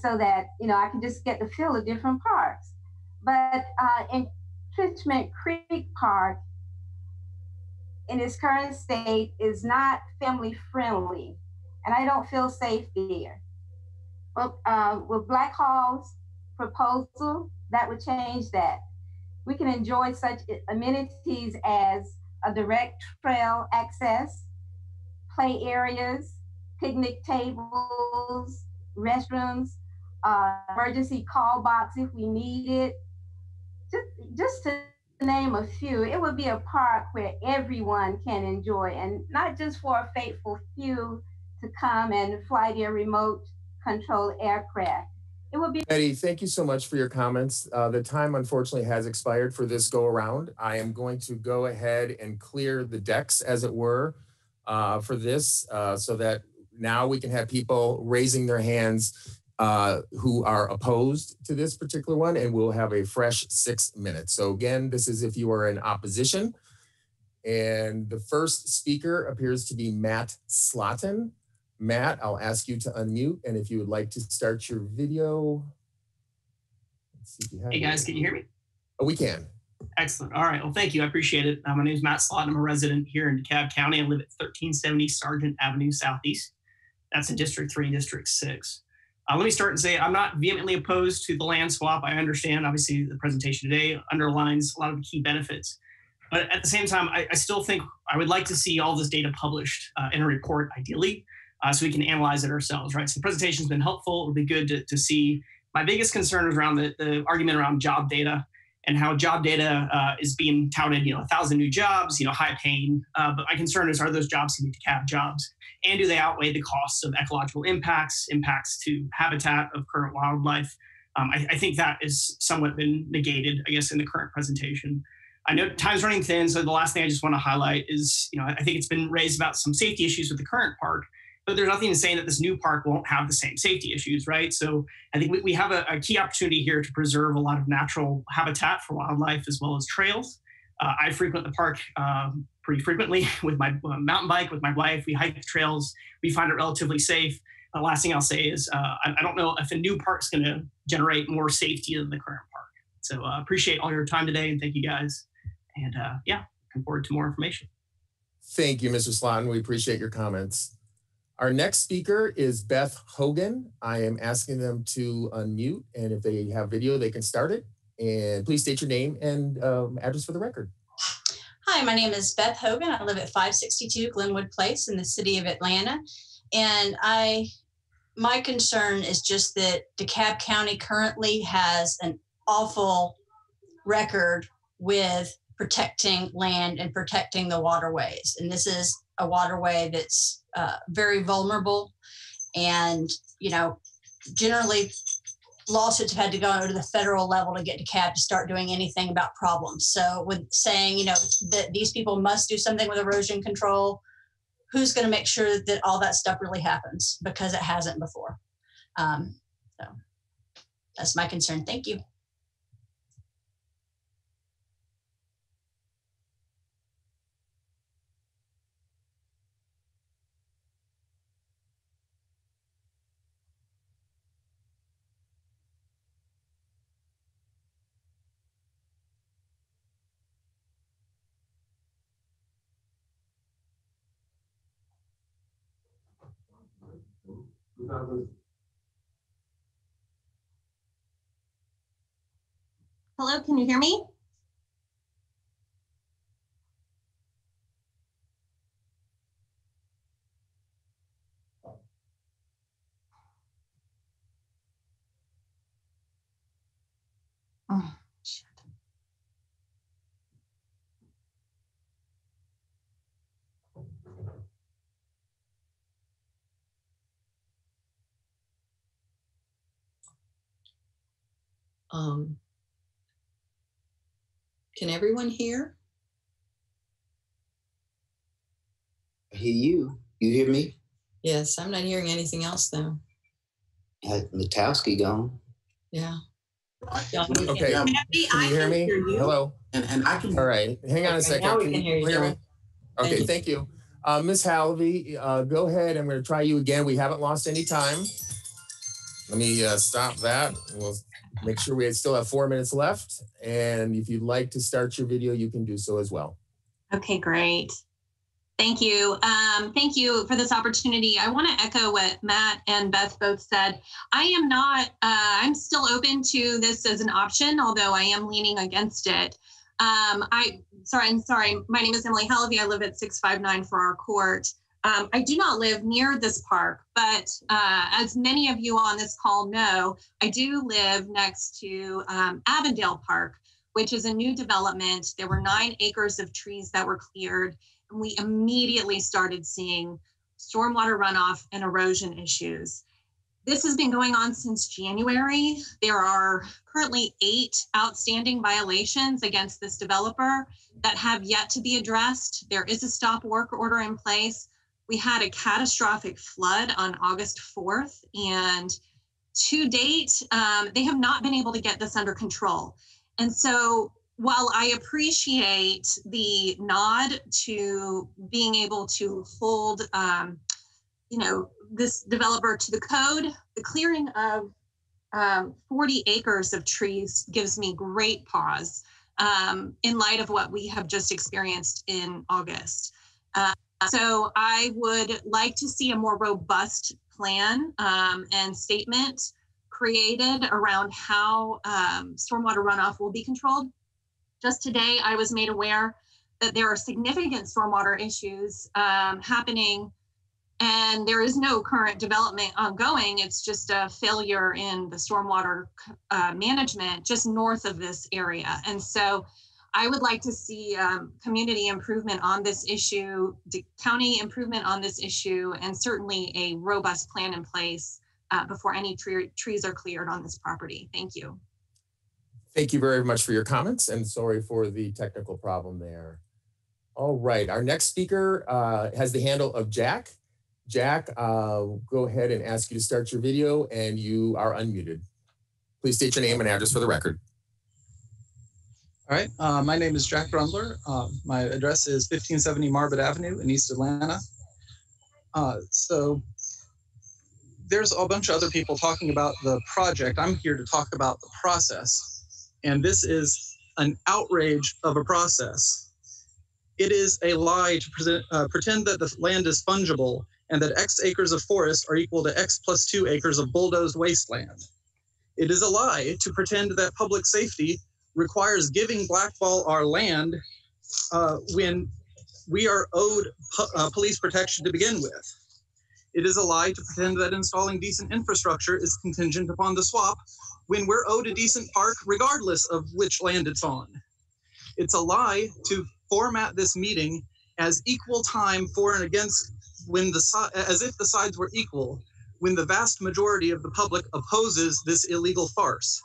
so that, I can just get the feel of different parks. But in Richmond Creek Park, in its current state, is not family friendly, and I don't feel safe there. Well, with Black Hall's proposal, that would change that. We can enjoy such amenities as a direct trail access, play areas, picnic tables, restrooms, emergency call box if we need it. Just to name a few, it would be a park where everyone can enjoy, and not just for a fateful few to come and fly their remote controlled aircraft. It would be. Betty, thank you so much for your comments. The time unfortunately has expired for this go around. I am going to go ahead and clear the decks, as it were, for this, so that now we can have people raising their hands who are opposed to this particular one, and we'll have a fresh 6 minutes. So again, this is if you are in opposition. And the first speaker appears to be Matt Slotten. Matt, I'll ask you to unmute, and if you would like to start your video. Let's see if you have Hey guys, can you hear me? Oh, we can. Excellent. All right. Well, thank you. I appreciate it. My name is Matt Slotten. I'm a resident here in DeKalb County. I live at 1370 Sargent Avenue Southeast. That's in District 3, District 6. Let me start and say I'm not vehemently opposed to the land swap. I understand, obviously, the presentation today underlines a lot of the key benefits. But at the same time, I still think I would like to see all this data published in a report, ideally, so we can analyze it ourselves, right? So the presentation's been helpful. It would be good to see. My biggest concern is around the argument around job data and how job data is being touted, 1,000 new jobs, high paying. But my concern is, are those jobs going to be DeKalb jobs? And do they outweigh the costs of ecological impacts to habitat of current wildlife? I think that is somewhat been negated, I guess, in the current presentation. I know time's running thin, so the last thing I just want to highlight is, I think it's been raised about some safety issues with the current park, but there's nothing saying that this new park won't have the same safety issues, right? So I think we have a key opportunity here to preserve a lot of natural habitat for wildlife as well as trails. I frequent the park pretty frequently with my mountain bike, with my wife. We hike the trails. We find it relatively safe. The last thing I'll say is I don't know if a new park's going to generate more safety than the current park. So appreciate all your time today, and thank you guys. And looking forward to more information. Thank you, Mr. Slotten. We appreciate your comments. Our next speaker is Beth Horan. I am asking them to unmute, and if they have video, they can start it. And please state your name and address for the record. Hi, my name is Beth Horan. I live at 562 Glenwood Place in the city of Atlanta. And I my concern is just that DeKalb County currently has an awful record with protecting land and protecting the waterways. And this is a waterway that's very vulnerable. And, you know, generally lawsuits have had to go to the federal level to get DeKalb to start doing anything about problems. So with saying, you know, that these people must do something with erosion control, who's going to make sure that all that stuff really happens? Because it hasn't before. So that's my concern. Thank you. Hello, can you hear me? Oh, shit. Can everyone hear? I hear you. You hear me? Yes, I'm not hearing anything else though. Matowski gone. Yeah. Okay. Can you hear me? Hello. And I can. All right. Hang on a second. Now we can hear you. Me? Okay. Thank you. Ms. Halvey, go ahead. I'm going to try you again. We haven't lost any time. Let me stop that. We'll make sure we still have 4 minutes left. And if you'd like to start your video, you can do so as well. Okay, great. Thank you. Thank you for this opportunity. I want to echo what Matt and Beth both said. I am not, I'm still open to this as an option, although I am leaning against it. I'm sorry. My name is Emily Halvey. I live at 659 Farrar Court. I do not live near this park, but as many of you on this call know, I do live next to Avondale Park, which is a new development. There were 9 acres of trees that were cleared. And we immediately started seeing stormwater runoff and erosion issues. This has been going on since January. There are currently 8 outstanding violations against this developer that have yet to be addressed. There is a stop work order in place. We had a catastrophic flood on August 4th, and to date, they have not been able to get this under control. And so while I appreciate the nod to being able to hold, this developer to the code, the clearing of 40 acres of trees gives me great pause in light of what we have just experienced in August. So I would like to see a more robust plan and statement created around how stormwater runoff will be controlled. Just today, I was made aware that there are significant stormwater issues happening, and there is no current development ongoing. It's just a failure in the stormwater management just north of this area. And so I would like to see community improvement on this issue, county improvement on this issue, and certainly a robust plan in place before any trees are cleared on this property. Thank you. Thank you very much for your comments, and sorry for the technical problem there. All right, our next speaker has the handle of Jack. Jack, go ahead and ask you to start your video, and you are unmuted. Please state your name and address for the record. All right, my name is Jackbrundler. My address is 1570 Marbut Avenue in East Atlanta. So there's a bunch of other people talking about the project. I'm here to talk about the process. And this is an outrage of a process. It is a lie to pretend that the land is fungible and that X acres of forest are equal to X plus 2 acres of bulldozed wasteland. It is a lie to pretend that public safety requires giving blackball our land when we are owed police protection to begin with. It is a lie to pretend that installing decent infrastructure is contingent upon the swap when we're owed a decent park regardless of which land it's on. It's a lie to format this meeting as equal time for and against as if the sides were equal, when the vast majority of the public opposes this illegal farce.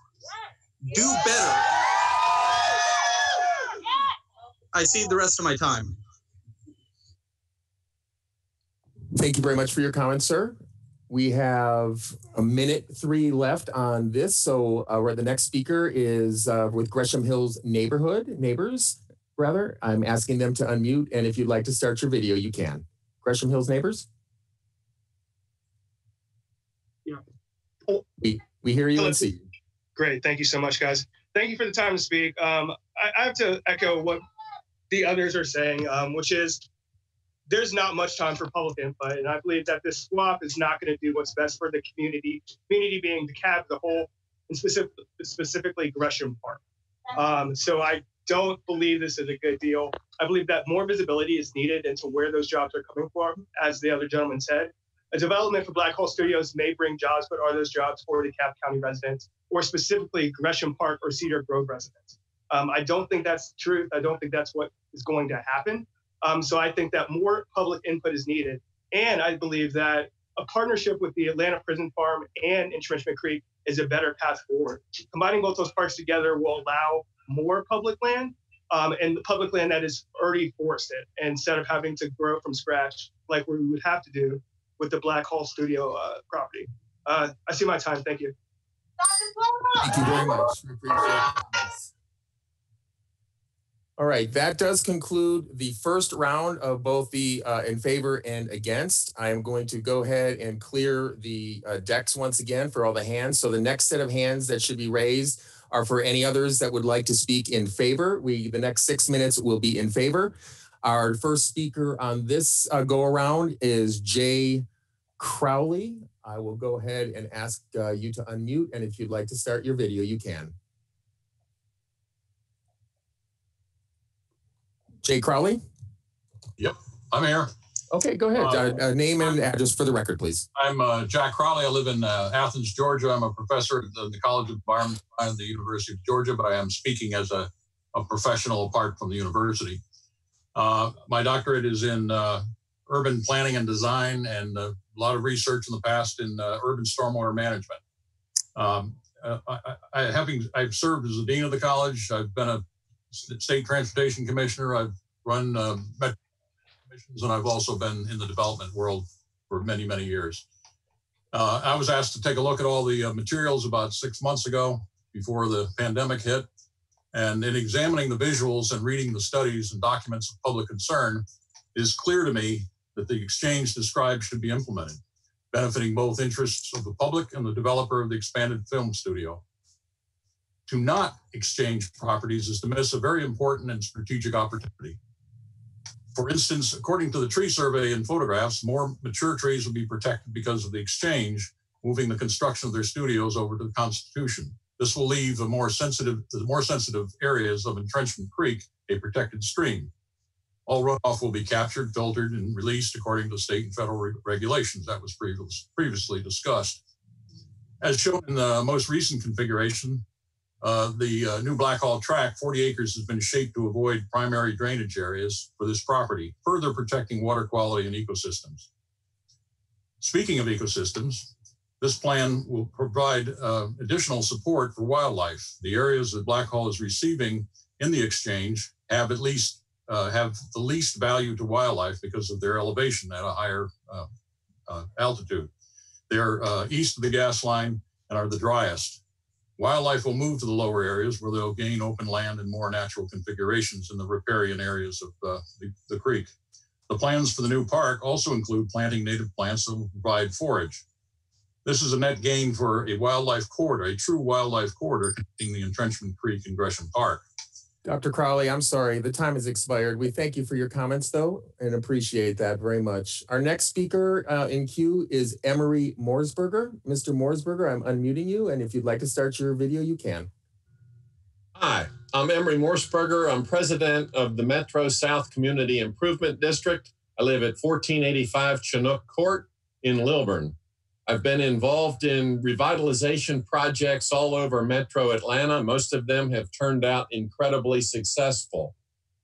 Do better. I cede the rest of my time. Thank you very much for your comments, sir. We have a minute 3 left on this. So where the next speaker is with Gresham Hills neighbors. I'm asking them to unmute. And if you'd like to start your video, you can. Gresham Hills neighbors? Yeah. We hear you and see you. Great. Thank you so much, guys. Thank you for the time to speak. I have to echo what the others are saying, which is there's not much time for public input. And I believe that this swap is not going to do what's best for the community being the CAB as a whole, and specifically Gresham Park. So I don't believe this is a good deal. I believe that more visibility is needed into where those jobs are coming from, as the other gentleman said. A development for Black Hole Studios may bring jobs, but are those jobs for DeKalb County residents, or specifically Gresham Park or Cedar Grove residents? I don't think that's the truth. I don't think that's what is going to happen. So I think that more public input is needed. And I believe that a partnership with the Atlanta Prison Farm and Entrenchment Creek is a better path forward. Combining both those parks together will allow more public land, and the public land that is already forested, instead of having to grow from scratch like we would have to do with the Black Hall Studio property. I see my time. Thank you. Thank you very much. We appreciate the comments. All right, that does conclude the first round of both the in favor and against. I am going to go ahead and clear the decks once again for all the hands. So the next set of hands that should be raised are for any others that would like to speak in favor. The next 6 minutes will be in favor. Our first speaker on this go around is Jay Crowley. I will go ahead and ask you to unmute, and if you'd like to start your video, you can. Jay Crowley? Yep, I'm here. Okay, go ahead. Name and address for the record, please. I'm Jack Crowley. I live in Athens, Georgia. I'm a professor at the College of Environment at the University of Georgia, but I am speaking as a professional apart from the university. My doctorate is in urban planning and design, and a lot of research in the past in urban stormwater management. I've served as the dean of the college. I've been a state transportation commissioner. I've run metro commissions, and I've also been in the development world for many, many years. I was asked to take a look at all the materials about 6 months ago before the pandemic hit. And in examining the visuals and reading the studies and documents of public concern, it is clear to me that the exchange described should be implemented, benefiting both interests of the public and the developer of the expanded film studio. To not exchange properties is to miss a very important and strategic opportunity. For instance, according to the tree survey and photographs, more mature trees will be protected because of the exchange, moving the construction of their studios over to the Constitution. This will leave the more sensitive areas of Entrenchment Creek a protected stream. All runoff will be captured, filtered, and released according to state and federal regulations. That was previously discussed. As shown in the most recent configuration, the new Blackhall track, 40 acres, has been shaped to avoid primary drainage areas for this property, further protecting water quality and ecosystems. Speaking of ecosystems, this plan will provide additional support for wildlife. The areas that Blackhall is receiving in the exchange have the least value to wildlife because of their elevation at a higher altitude. They're east of the gas line and are the driest. Wildlife will move to the lower areas where they'll gain open land and more natural configurations in the riparian areas of the creek. The plans for the new park also include planting native plants that will provide forage. This is a net gain for a wildlife corridor, a true wildlife corridor connecting the Entrenchment Creek and Gresham Park. Dr. Crowley, I'm sorry, the time has expired. We thank you for your comments, though, and appreciate that very much. Our next speaker in queue is Emery Morseberger. Mr. Morseberger, I'm unmuting you, and if you'd like to start your video, you can. Hi, I'm Emery Morseberger. I'm president of the Metro South Community Improvement District. I live at 1485 Chinook Court in Lilburn. I've been involved in revitalization projects all over Metro Atlanta. Most of them have turned out incredibly successful.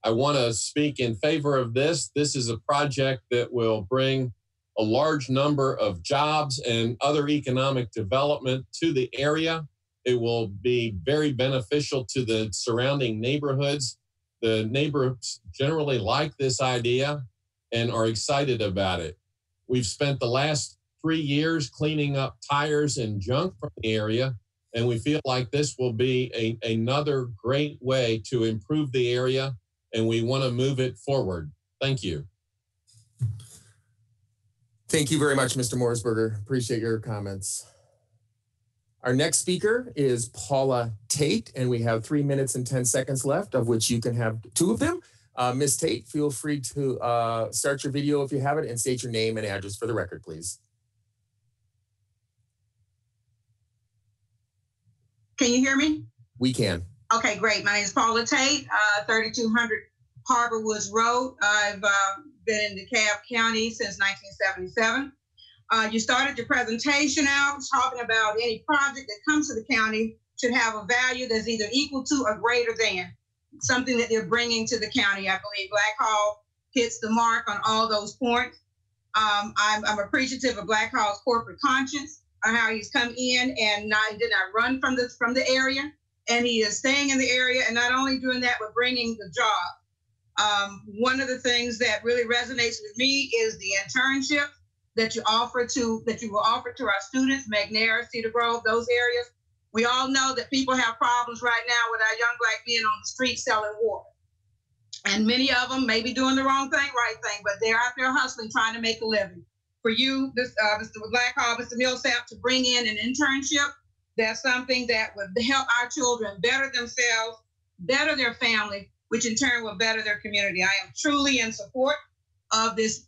I want to speak in favor of this. This is a project that will bring a large number of jobs and other economic development to the area. It will be very beneficial to the surrounding neighborhoods. The neighbors generally like this idea and are excited about it. We've spent the last 3 years cleaning up tires and junk from the area, and we feel like this will be another great way to improve the area, and we want to move it forward. Thank you. Thank you very much, Mr. Morseberger. Appreciate your comments. Our next speaker is Paula Tate, and we have 3 minutes and 10 seconds left, of which you can have 2 of them. Ms. Tate, feel free to start your video if you have it and state your name and address for the record, please. Can you hear me? We can. Okay, great. My name is Paula Tate, 3200 Harbor Woods Road. I've been in DeKalb County since 1977. You started your presentation out talking about any project that comes to the county should have a value that's either equal to or greater than something that they're bringing to the county. I believe Black Hawk hits the mark on all those points. I'm appreciative of Black Hawk's corporate conscience, on how he's come in and did not run from the area, and he is staying in the area, and not only doing that, but bringing the job. One of the things that really resonates with me is the internship that you will offer to our students, McNair, Cedar Grove, those areas. We all know that people have problems right now with our young Black men on the street selling water. And many of them may be doing the wrong thing, right thing, but they're out there hustling, trying to make a living. For you, Mr. Black Hawk, Mr. Millsap, to bring in an internship, that's something that would help our children better themselves, better their family, which in turn will better their community. I am truly in support of this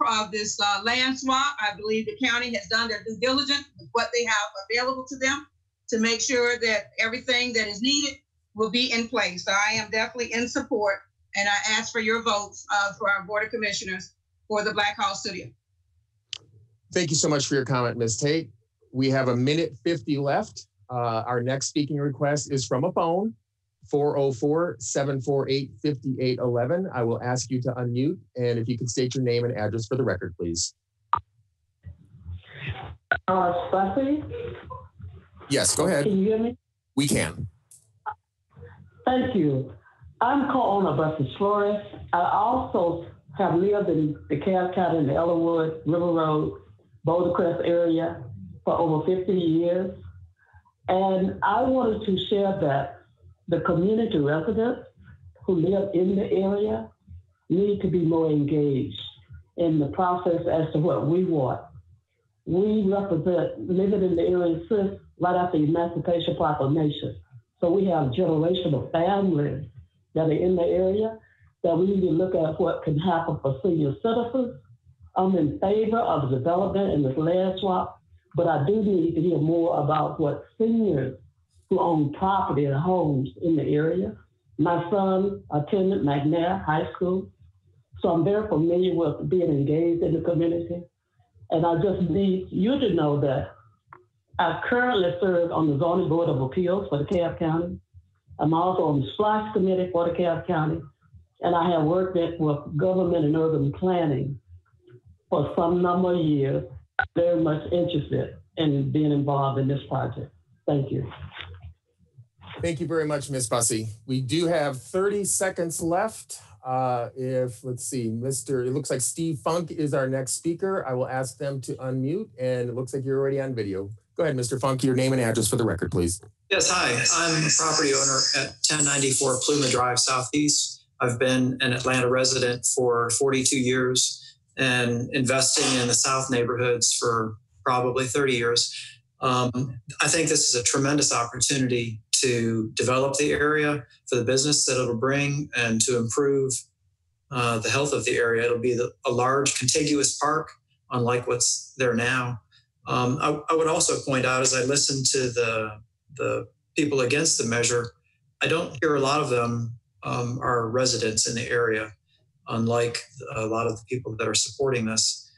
land swap. I believe the county has done their due diligence with what they have available to them to make sure that everything that is needed will be in place. So I am definitely in support, and I ask for your votes for our Board of Commissioners for the Black Hawk Studio. Thank you so much for your comment, Ms. Tate. We have 1:50 left. Our next speaking request is from a phone, 404-748-5811. I will ask you to unmute, and if you can state your name and address for the record, please. Buffy? Yes, go ahead. Can you hear me? We can. Thank you. I'm co-owner of Buses Flores. I also have lived in DeKalb County in the Ellerwood, River Road, Boulder Crest area for over 50 years. And I wanted to share that the community residents who live in the area need to be more engaged in the process as to what we want. We represent living in the area since right after the Emancipation Proclamation. So we have generational families that are in the area that we need to look at what can happen for senior citizens. I'm in favor of the development and this land swap, but I do need to hear more about what seniors who own property and homes in the area. My son attended McNair High School, so I'm very familiar with being engaged in the community. And I just need you to know that I currently serve on the Zoning Board of Appeals for DeKalb County. I'm also on the SPLOSH Committee for DeKalb County, and I have worked with government and urban planning for some number of years. Very much interested in being involved in this project. Thank you. Thank you very much, Ms. Bussey. We do have 30 seconds left. Let's see, it looks like Steve Funk is our next speaker. I will ask them to unmute, and it looks like you're already on video. Go ahead, Mr. Funk, your name and address for the record, please. Yes, hi. I'm a property owner at 1094 Pluma Drive Southeast. I've been an Atlanta resident for 42 years and investing in the South neighborhoods for probably 30 years. I think this is a tremendous opportunity to develop the area for the business that it'll bring and to improve the health of the area. It'll be a large contiguous park, unlike what's there now. I would also point out, as I listen to the people against the measure, I don't hear a lot of them are residents in the area, unlike a lot of the people that are supporting this.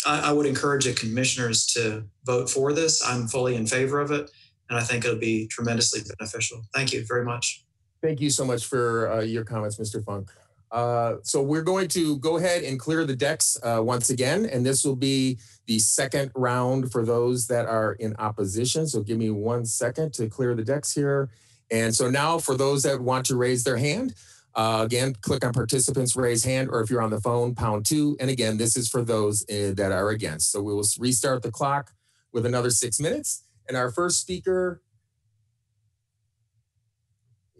I would encourage the commissioners to vote for this. I'm fully in favor of it, and I think it'll be tremendously beneficial. Thank you very much. Thank you so much for your comments, Mr. Funk. So we're going to go ahead and clear the decks once again, and this will be the second round for those that are in opposition. So give me 1 second to clear the decks here. And so now for those that want to raise their hand, again, click on participants, raise hand, or if you're on the phone, #2. And again, this is for those that are against. So we will restart the clock with another 6 minutes. And our first speaker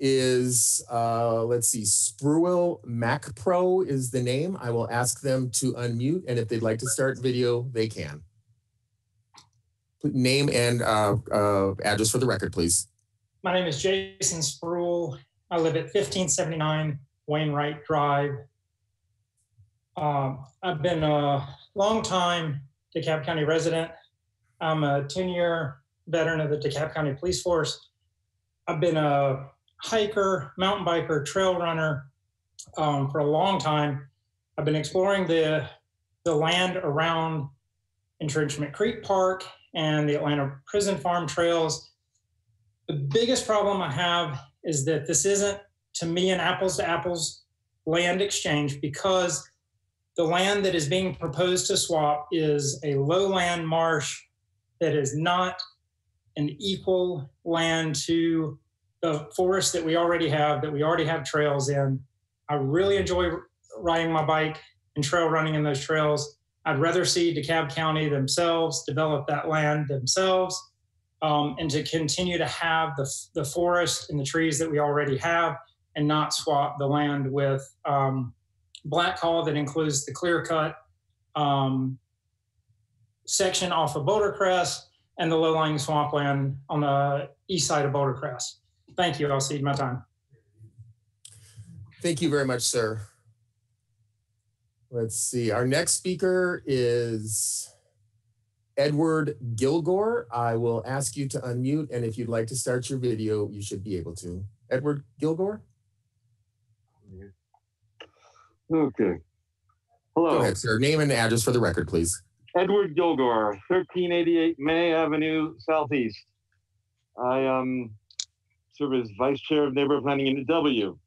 is, let's see, Spruill MacPro is the name. I will ask them to unmute, and if they'd like to start video, they can. Name and address for the record, please. My name is Jason Spruill. I live at 1579 Wainwright Drive. I've been a long-time DeKalb County resident. I'm a 10-year veteran of the DeKalb County Police Force. I've been a hiker, mountain biker, trail runner for a long time. I've been exploring the land around Entrenchment Creek Park and the Atlanta Prison Farm trails. The biggest problem I have is that this isn't, to me, an apples to apples land exchange, because the land that is being proposed to swap is a lowland marsh that is not an equal land to the forest that we already have trails in. I really enjoy riding my bike and trail running in those trails. I'd rather see DeKalb County themselves develop that land themselves, and to continue to have the forest and the trees that we already have, and not swap the land with Black Hall that includes the clear cut section off of Boulder Crest and the low-lying swampland on the east side of Boulder Crest. Thank you. I'll cede my time. Thank you very much, sir. Let's see. Our next speaker is Edward Gilgore. I will ask you to unmute, and if you'd like to start your video, you should be able to. Edward Gilgore? Okay. Hello. Go ahead, sir. Name and address for the record, please. Edward Gilgore, 1388 May Avenue, Southeast. I serve as Vice Chair of Neighborhood Planning Unit W.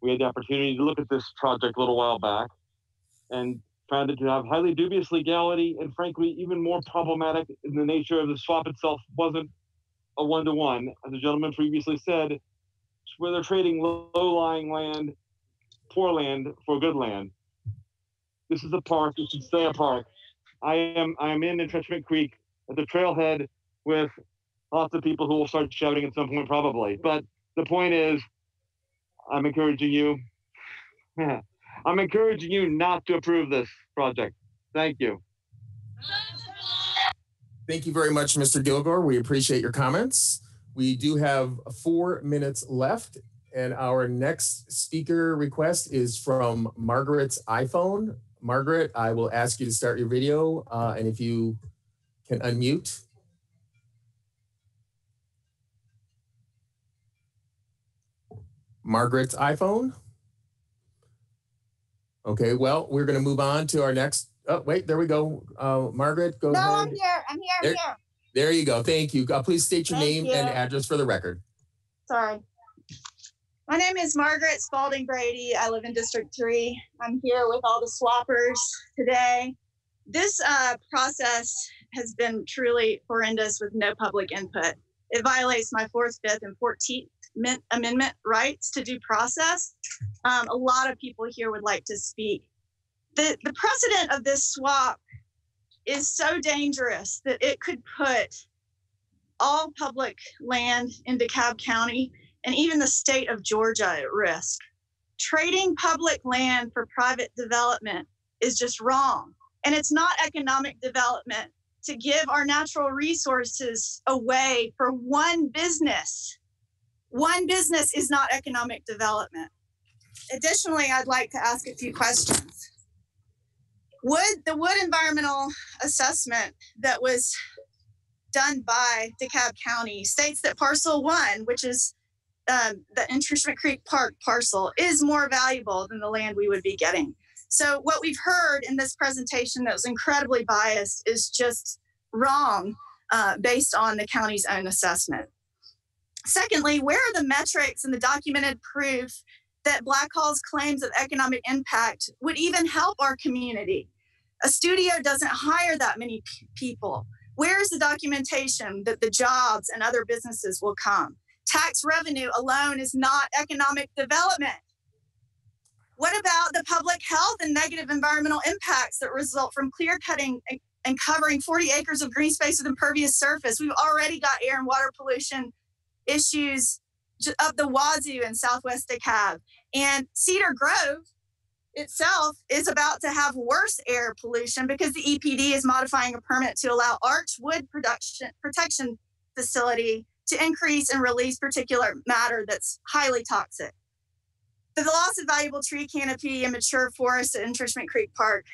We had the opportunity to look at this project a little while back and found it to have highly dubious legality, and frankly, even more problematic in the nature of the swap itself wasn't a one-to-one. As the gentleman previously said, where they're trading low-lying land, poor land for good land. This is a park. It should stay a park. I am in Entrenchment Creek at the trailhead with lots of people who will start shouting at some point probably. But the point is, I'm encouraging you. I'm encouraging you not to approve this project. Thank you. Thank you very much, Mr. Gilgore. We appreciate your comments. We do have 4 minutes left, and our next speaker request is from Margaret's iPhone. Margaret, I will ask you to start your video, and if you can unmute. Margaret's iPhone. Okay, well, we're going to move on to our next. Oh, wait, there we go. Margaret, go ahead. No, I'm here. I'm here. There you go. Thank you. Please state your name and address for the record. Sorry. My name is Margaret Spalding Brady. I live in District 3. I'm here with all the swappers today. This process has been truly horrendous with no public input. It violates my 4th, 5th, and 14th Amendment rights to due process. A lot of people here would like to speak. The precedent of this swap is so dangerous that it could put all public land in DeKalb County and even the state of Georgia at risk. Trading public land for private development is just wrong. And it's not economic development to give our natural resources away for one business. One business is not economic development. Additionally, I'd like to ask a few questions. The wood environmental assessment that was done by DeKalb County states that parcel 1, which is the Entrenchment Creek Park parcel, is more valuable than the land we would be getting. So what we've heard in this presentation that was incredibly biased is just wrong based on the county's own assessment. Secondly, where are the metrics and the documented proof that Blackhall's claims of economic impact would even help our community? A studio doesn't hire that many people. Where's the documentation that the jobs and other businesses will come? Tax revenue alone is not economic development. What about the public health and negative environmental impacts that result from clear cutting and covering 40 acres of green space with impervious surface? We've already got air and water pollution issues up the wazoo in Southwest DeKalb. And Cedar Grove itself is about to have worse air pollution because the EPD is modifying a permit to allow arch wood protection facility to increase and release particulate matter that's highly toxic. The loss of valuable tree canopy and mature forest at Entrenchment Creek Park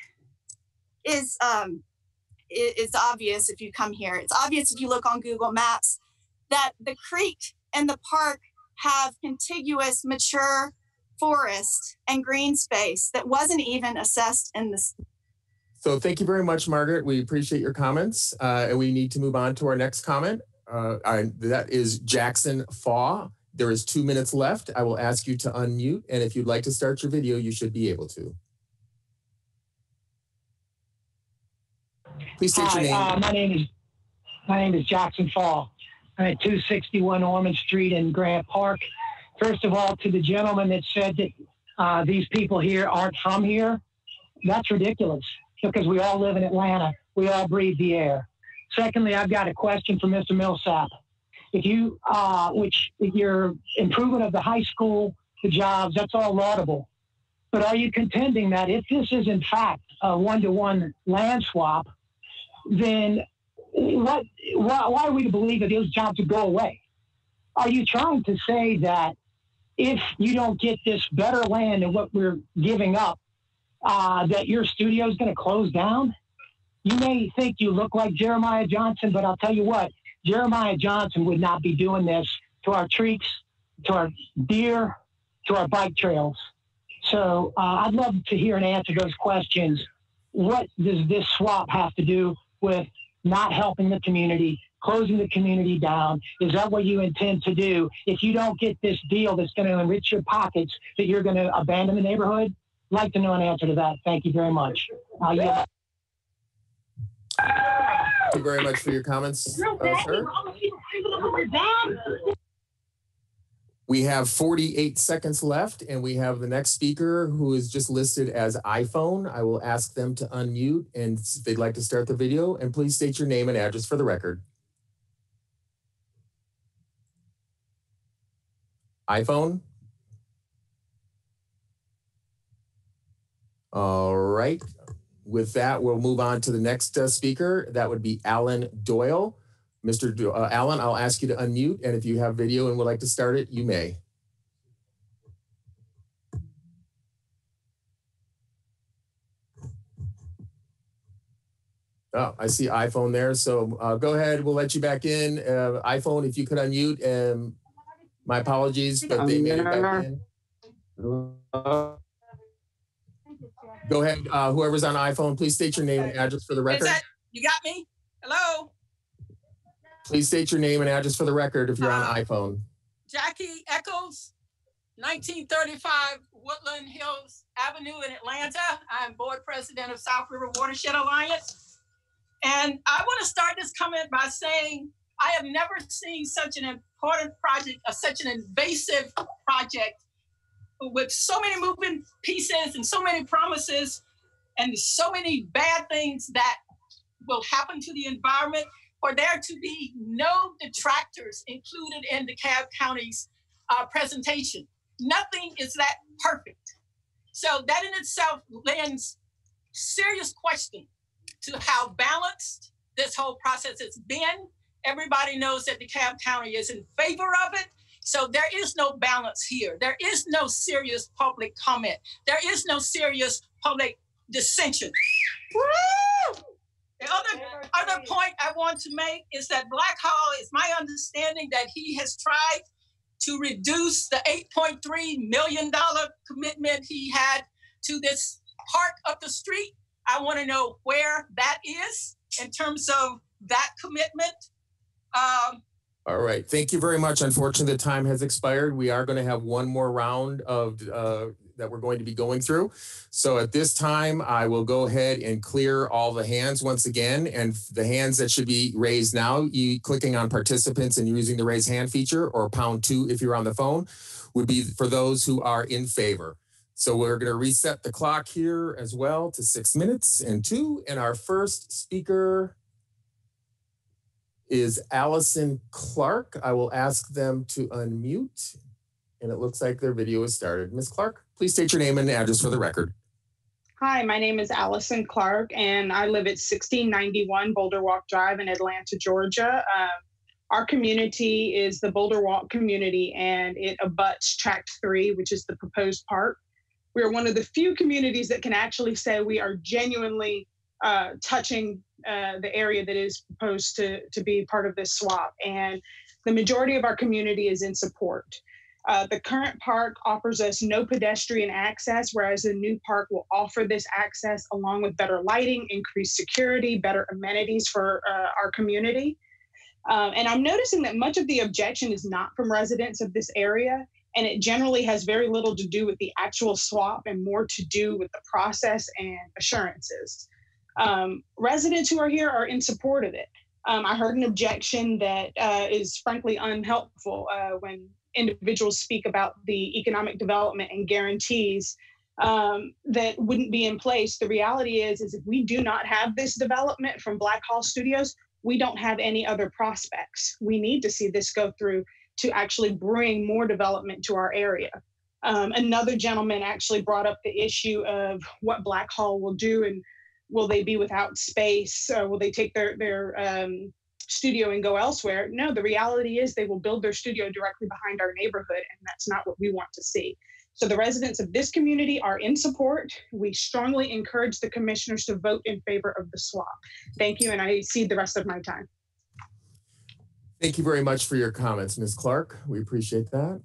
is obvious if you come here. It's obvious if you look on Google Maps that the creek and the park have contiguous mature forest and green space that wasn't even assessed in this. So thank you very much, Margaret. We appreciate your comments, and we need to move on to our next comment. That is Jackson Faw. There is 2 minutes left. I will ask you to unmute, and if you'd like to start your video, you should be able to. Please state your name. My name is Jackson Faw. I'm at 261 Ormond Street in Grant Park. First of all, to the gentleman that said that these people here aren't from here, that's ridiculous because we all live in Atlanta. We all breathe the air. Secondly, I've got a question for Mr. Millsap. If you, your improvement of the high school, the jobs, that's all laudable. But are you contending that if this is in fact a one-to-one land swap, then why are we to believe that those jobs would go away? Are you trying to say that if you don't get this better land than what we're giving up, that your studio is going to close down? You may think you look like Jeremiah Johnson, but I'll tell you what, Jeremiah Johnson would not be doing this to our trees, to our deer, to our bike trails. So I'd love to hear and answer those questions. What does this swap have to do with not helping the community, closing the community down? Is that what you intend to do? If you don't get this deal that's going to enrich your pockets, that you're going to abandon the neighborhood? I'd like to know an answer to that. Thank you very much. Thank you very much for your comments, sir. We have 48 seconds left, and we have the next speaker who is just listed as iPhone. I will ask them to unmute, and if they'd like to start the video, and please state your name and address for the record. iPhone. All right. With that, we'll move on to the next speaker. That would be Alan Doyle. Mr. Alan, I'll ask you to unmute, and if you have video and would like to start it, you may. Oh, I see iPhone there, so go ahead. We'll let you back in. iPhone, if you could unmute. My apologies, but they made it back in. Go ahead, whoever's on iPhone, please state your name and address for the record. You got me? Hello? Please state your name and address for the record if you're on iPhone. Jackie Echols, 1935 Woodland Hills Avenue in Atlanta. I'm board president of South River Watershed Alliance. And I want to start this comment by saying I have never seen such an important project, such an invasive project with so many moving pieces and so many promises and so many bad things that will happen to the environment, for there to be no detractors included in DeKalb County's presentation. Nothing is that perfect. So that in itself lends serious question to how balanced this whole process has been. Everybody knows that DeKalb County is in favor of it. So there is no balance here. There is no serious public comment. There is no serious public dissension. Woo! The other point I want to make is that Blackhall, is my understanding that he has tried to reduce the $8.3 million commitment he had to this park up the street. I want to know where that is in terms of that commitment. All right, thank you very much. Unfortunately, the time has expired. We are going to have one more round of that we're going to be going through. So at this time, I will go ahead and clear all the hands once again. And the hands that should be raised now, you clicking on participants and using the raise hand feature, or #2 if you're on the phone, would be for those who are in favor. So we're going to reset the clock here as well to 6 minutes and 2. And our first speaker is Allison Clark. I will ask them to unmute. And it looks like their video has started. Ms. Clark, please state your name and address for the record. Hi, my name is Allison Clark, and I live at 1691 Boulder Walk Drive in Atlanta, Georgia. Our community is the Boulder Walk community, and it abuts Tract 3, which is the proposed park. We are one of the few communities that can actually say we are genuinely touching the area that is proposed to be part of this swap. And the majority of our community is in support. The current park offers us no pedestrian access, whereas the new park will offer this access along with better lighting, increased security, better amenities for our community. And I'm noticing that much of the objection is not from residents of this area, and it generally has very little to do with the actual swap and more to do with the process and assurances. Residents who are here are in support of it. I heard an objection that is frankly unhelpful when individuals speak about the economic development and guarantees that wouldn't be in place. The reality is if we do not have this development from Black Hall Studios, we don't have any other prospects. We need to see this go through to actually bring more development to our area. Another gentleman actually brought up the issue of what Black Hall will do, and will they be without space? Will they take their studio and go elsewhere? No, the reality is they will build their studio directly behind our neighborhood, and that's not what we want to see. So the residents of this community are in support. We strongly encourage the commissioners to vote in favor of the swap. Thank you, and I cede the rest of my time. Thank you very much for your comments, Ms. Clark. We appreciate that.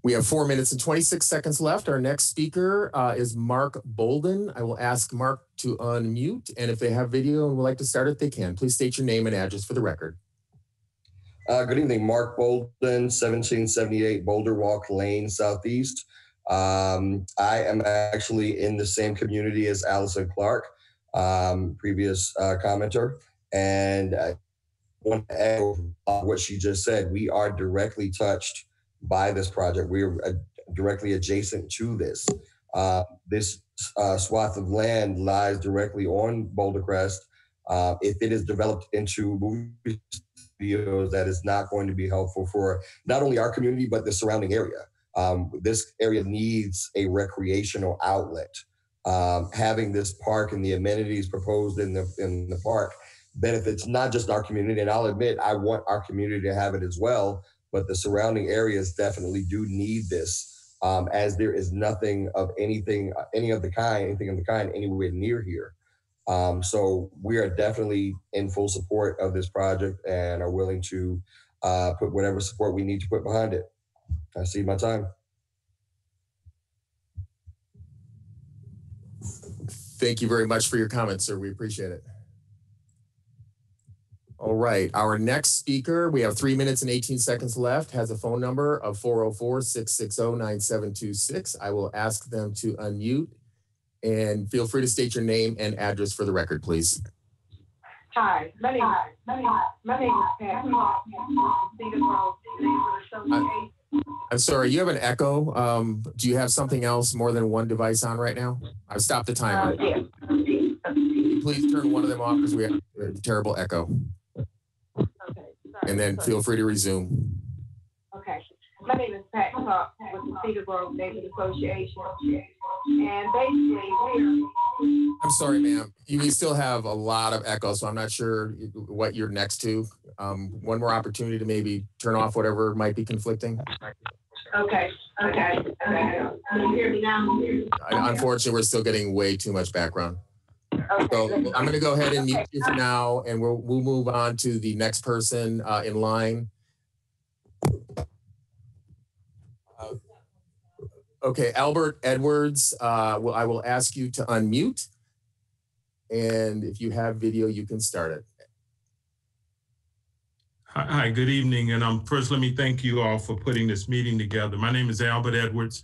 We have 4 minutes and 26 seconds left. Our next speaker is Mark Bolden. I will ask Mark to unmute, and if they have video and would like to start it, they can. Please state your name and address for the record. Good evening, Mark Bolden, 1778 Boulder Walk Lane, Southeast. I am actually in the same community as Allison Clark, previous commenter, and I want to echo what she just said. We are directly touched by this project. We are directly adjacent to this. This swath of land lies directly on Boulder Crest. If it is developed into movie studios, that is not going to be helpful for not only our community, but the surrounding area. This area needs a recreational outlet. Having this park and the amenities proposed in the park benefits not just our community, and I'll admit I want our community to have it as well, but the surrounding areas definitely do need this, as there is nothing of anything of the kind anywhere near here. So we are definitely in full support of this project and are willing to put whatever support we need to put behind it. I see my time. Thank you very much for your comments, sir. We appreciate it. All right, our next speaker, we have 3 minutes and 18 seconds left, has a phone number of 404-660-9726. I will ask them to unmute, and feel free to state your name and address for the record, please. Hi, my name is Pat. I'm sorry, you have an echo. Do you have something else more than one device on right now? I've stopped the timer. Yeah. Please turn one of them off because we have a terrible echo. And then feel free to resume. Okay. My name is Pat Clark with the Cedar Grove Neighborhood Association. And basically, I'm sorry, ma'am. We still have a lot of echo, so I'm not sure what you're next to. One more opportunity to maybe turn off whatever might be conflicting. Okay. Can you hear me now? Unfortunately, we're still getting way too much background. Okay. So I'm going to go ahead and mute you for now, and we'll move on to the next person in line. Okay, Albert Edwards, I will ask you to unmute. And if you have video, you can start it. Hi, good evening. And first, let me thank you all for putting this meeting together. My name is Albert Edwards.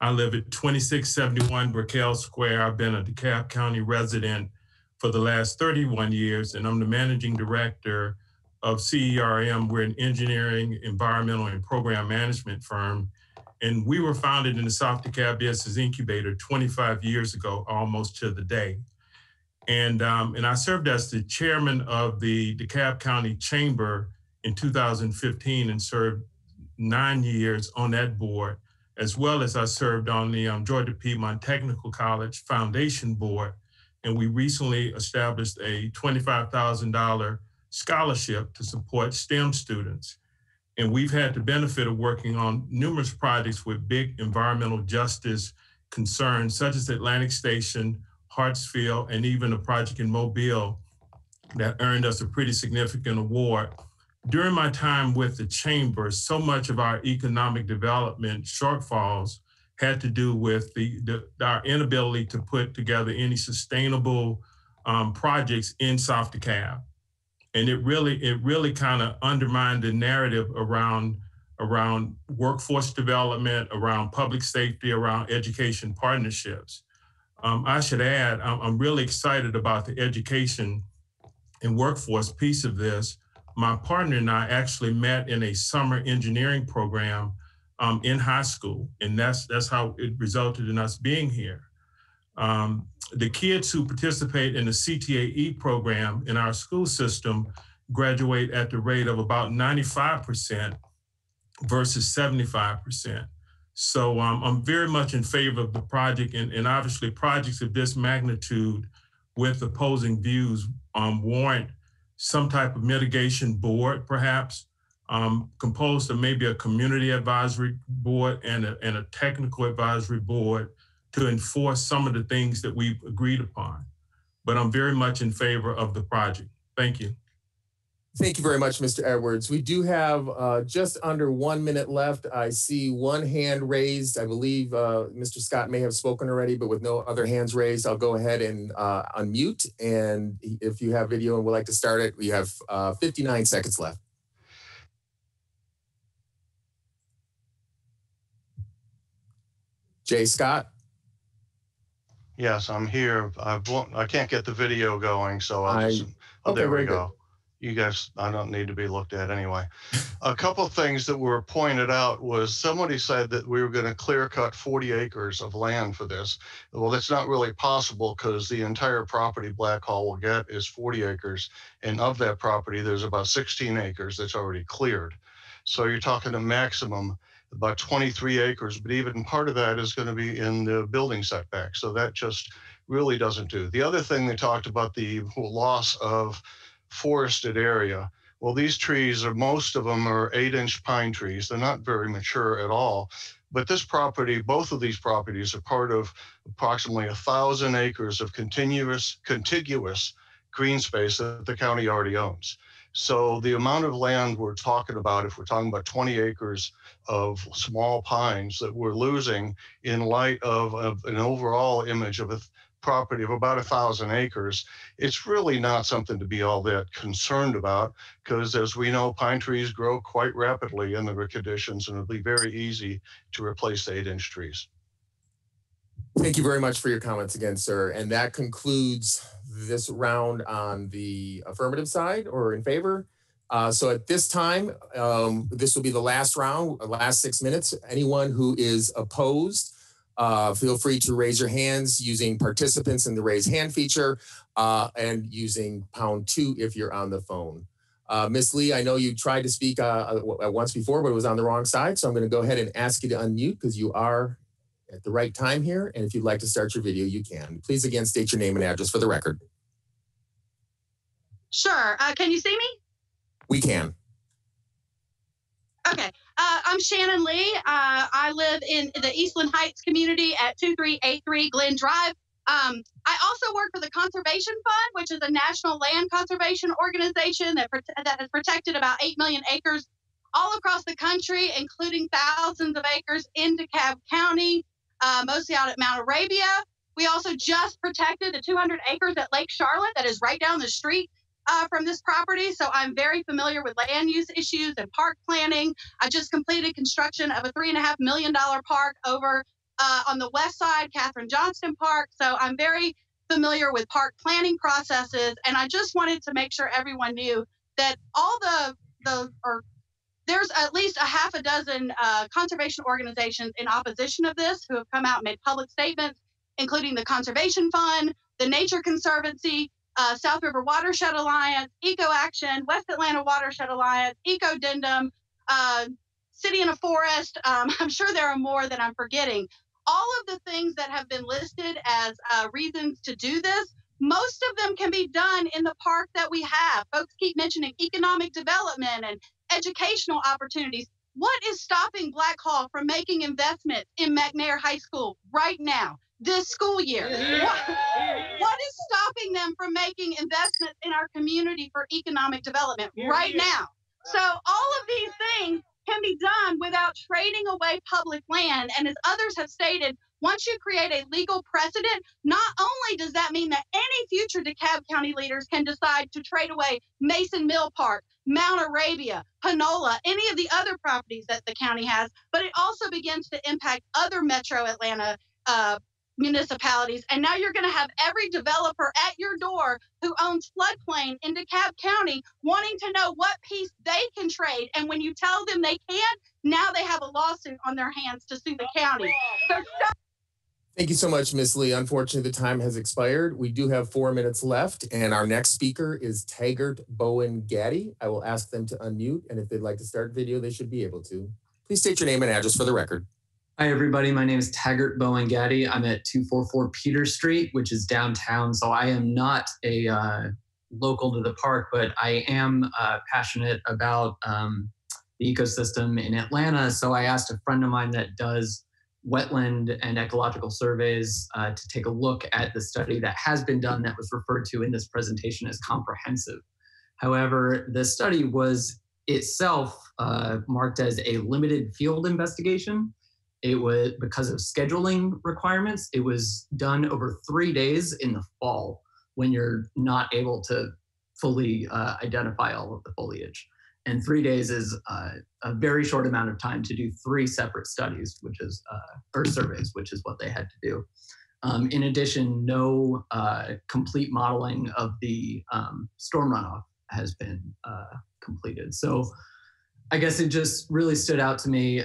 I live at 2671 Brickell Square. I've been a DeKalb County resident for the last 31 years, and I'm the managing director of CERM. We're an engineering, environmental, and program management firm. And we were founded in the South DeKalb Business Incubator 25 years ago, almost to the day. And I served as the chairman of the DeKalb County Chamber in 2015 and served 9 years on that board, as well as I served on the Georgia Piedmont Technical College Foundation Board. And we recently established a $25,000 scholarship to support STEM students. And we've had the benefit of working on numerous projects with big environmental justice concerns, such as Atlantic Station, Hartsfield, and even a project in Mobile that earned us a pretty significant award. During my time with the Chamber, so much of our economic development shortfalls had to do with our inability to put together any sustainable projects in South DeKalb. And it really kind of undermined the narrative around workforce development, around public safety, around education partnerships. I should add, I'm really excited about the education and workforce piece of this. My partner and I actually met in a summer engineering program in high school, and that's how it resulted in us being here. The kids who participate in the CTAE program in our school system graduate at the rate of about 95% versus 75%. So I'm very much in favor of the project, and obviously projects of this magnitude with opposing views warrant some type of mitigation board, perhaps, composed of maybe a community advisory board and a technical advisory board to enforce some of the things that we've agreed upon. But I'm very much in favor of the project. Thank you. Thank you very much, Mr. Edwards. We do have just under 1 minute left. I see one hand raised. I believe Mr. Scott may have spoken already, but with no other hands raised, I'll go ahead and unmute. And if you have video and would like to start it, we have 59 seconds left. Jay Scott. Yes, I'm here. I can't get the video going, so there we go. Good. You guys, I don't need to be looked at anyway. A couple of things that were pointed out was somebody said that we were going to clear cut 40 acres of land for this. Well, that's not really possible because the entire property Blackhall will get is 40 acres. And of that property, there's about 16 acres that's already cleared. So you're talking a maximum about 23 acres, but even part of that is going to be in the building setback. So that just really doesn't do. The other thing they talked about, the loss of forested area. Well, these trees most of them are 8-inch pine trees. They're not very mature at all. But this property, both of these properties are part of approximately 1,000 acres of contiguous green space that the county already owns. So the amount of land we're talking about, if we're talking about 20 acres of small pines that we're losing in light of an overall image of a property of about 1,000 acres, it's really not something to be all that concerned about because, as we know, pine trees grow quite rapidly in the conditions, and it'll be very easy to replace 8-inch trees. Thank you very much for your comments again, sir. And that concludes this round on the affirmative side or in favor. So at this time, this will be the last round, last 6 minutes. Anyone who is opposed, feel free to raise your hands using participants in the raise hand feature and using #2 if you're on the phone. Ms. Lee, I know you tried to speak once before, but it was on the wrong side. So I'm going to go ahead and ask you to unmute because you are at the right time here. And if you'd like to start your video, you can. Please again, state your name and address for the record. Sure. Can you see me? We can. Okay. I'm Shannon Lee. I live in the Eastland Heights community at 2383 Glen Drive. I also work for the Conservation Fund, which is a national land conservation organization that has protected about 8 million acres all across the country, including thousands of acres in DeKalb County. mostly out at Mount Arabia. We also just protected the 200 acres at Lake Charlotte that is right down the street from this property. So I'm very familiar with land use issues and park planning. I just completed construction of a $3.5 million park over on the west side, Catherine Johnston Park. So I'm very familiar with park planning processes. And I just wanted to make sure everyone knew that all there's at least a half a dozen conservation organizations in opposition of this who have come out and made public statements, including the Conservation Fund, the Nature Conservancy, South River Watershed Alliance, Eco Action, West Atlanta Watershed Alliance, Eco Dendum, City in a Forest. I'm sure there are more that I'm forgetting. All of the things that have been listed as reasons to do this, most of them can be done in the park that we have. Folks keep mentioning economic development and educational opportunities. What is stopping Black Hawk from making investments in McNair High School right now, this school year? What is stopping them from making investments in our community for economic development right now? So all of these things can be done without trading away public land. And as others have stated, once you create a legal precedent, not only does that mean that any future DeKalb County leaders can decide to trade away Mason Mill Park, Mount Arabia, Panola, any of the other properties that the county has, but it also begins to impact other Metro Atlanta municipalities. And now you're going to have every developer at your door who owns floodplain in DeKalb County wanting to know what piece they can trade. And when you tell them they can't, now they have a lawsuit on their hands to sue the county. So Thank you so much, Ms. Lee. Unfortunately, the time has expired. We do have 4 minutes left, and our next speaker is Taggart Bowen Gaddy. I will ask them to unmute, and if they'd like to start video, they should be able to. Please state your name and address for the record. Hi, everybody. My name is Taggart Bowen Gaddy. I'm at 244 Peter Street, which is downtown. So I am not a local to the park, but I am passionate about the ecosystem in Atlanta. So I asked a friend of mine that does wetland and ecological surveys to take a look at the study that has been done that was referred to in this presentation as comprehensive. However, the study was itself marked as a limited field investigation. It was because of scheduling requirements. It was done over 3 days in the fall when you're not able to fully identify all of the foliage. And 3 days is a very short amount of time to do 3 separate studies, which is, or surveys, which is what they had to do. In addition, no complete modeling of the storm runoff has been completed. So I guess it just really stood out to me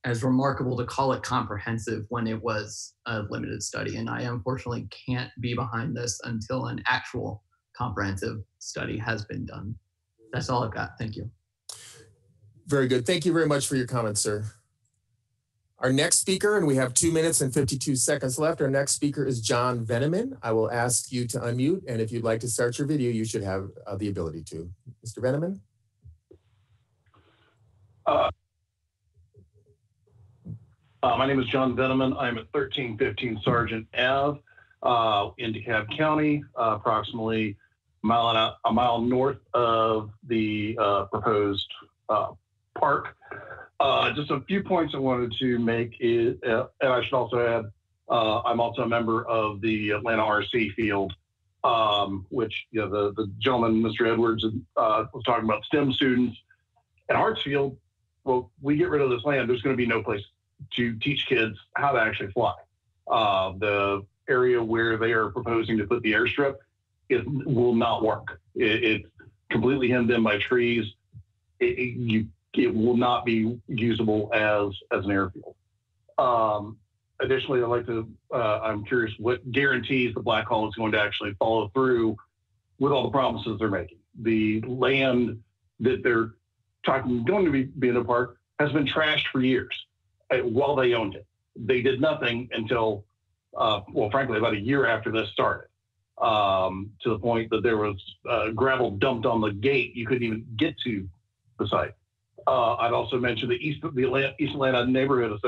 as remarkable to call it comprehensive when it was a limited study. And I unfortunately can't be behind this until an actual comprehensive study has been done. That's all I've got. Thank you. Very good. Thank you very much for your comments, sir. Our next speaker, and we have 2 minutes and 52 seconds left. Our next speaker is John Veneman. I will ask you to unmute, and if you'd like to start your video, you should have the ability to. Mr. Veneman? My name is John Veneman. I'm at 1315 Sergeant Ave in DeKalb County, approximately a mile north of the proposed park. Just a few points I wanted to make is, and I should also add, I'm also a member of the Atlanta RC field, which the gentleman, Mr. Edwards, was talking about STEM students. At Hartsfield, well, we get rid of this land, there's going to be no place to teach kids how to actually fly. The area where they are proposing to put the airstrip, it will not work. It's completely hemmed in by trees. It will not be usable as an airfield. Additionally, I'd like to, I'm curious what guarantees the Black Hawk is going to actually follow through with all the promises they're making. The land that they're going to be in the park has been trashed for years while they owned it. They did nothing until, well, frankly, about a year after this started, to the point that there was gravel dumped on the gate. You couldn't even get to the site. I'd also mention the East Atlanta Neighborhood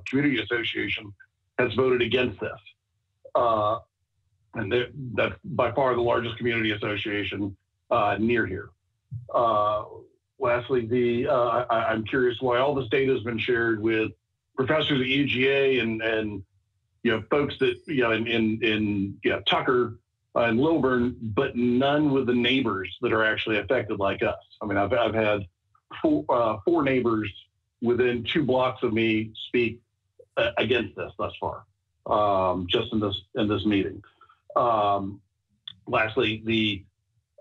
Community Association has voted against this. And that's by far the largest community association near here. Lastly, I'm curious why all this data has been shared with professors at UGA and folks that in Tucker and Lilburn, but none with the neighbors that are actually affected like us. I mean, I've had four neighbors within 2 blocks of me speak against this thus far, just in this meeting. Lastly,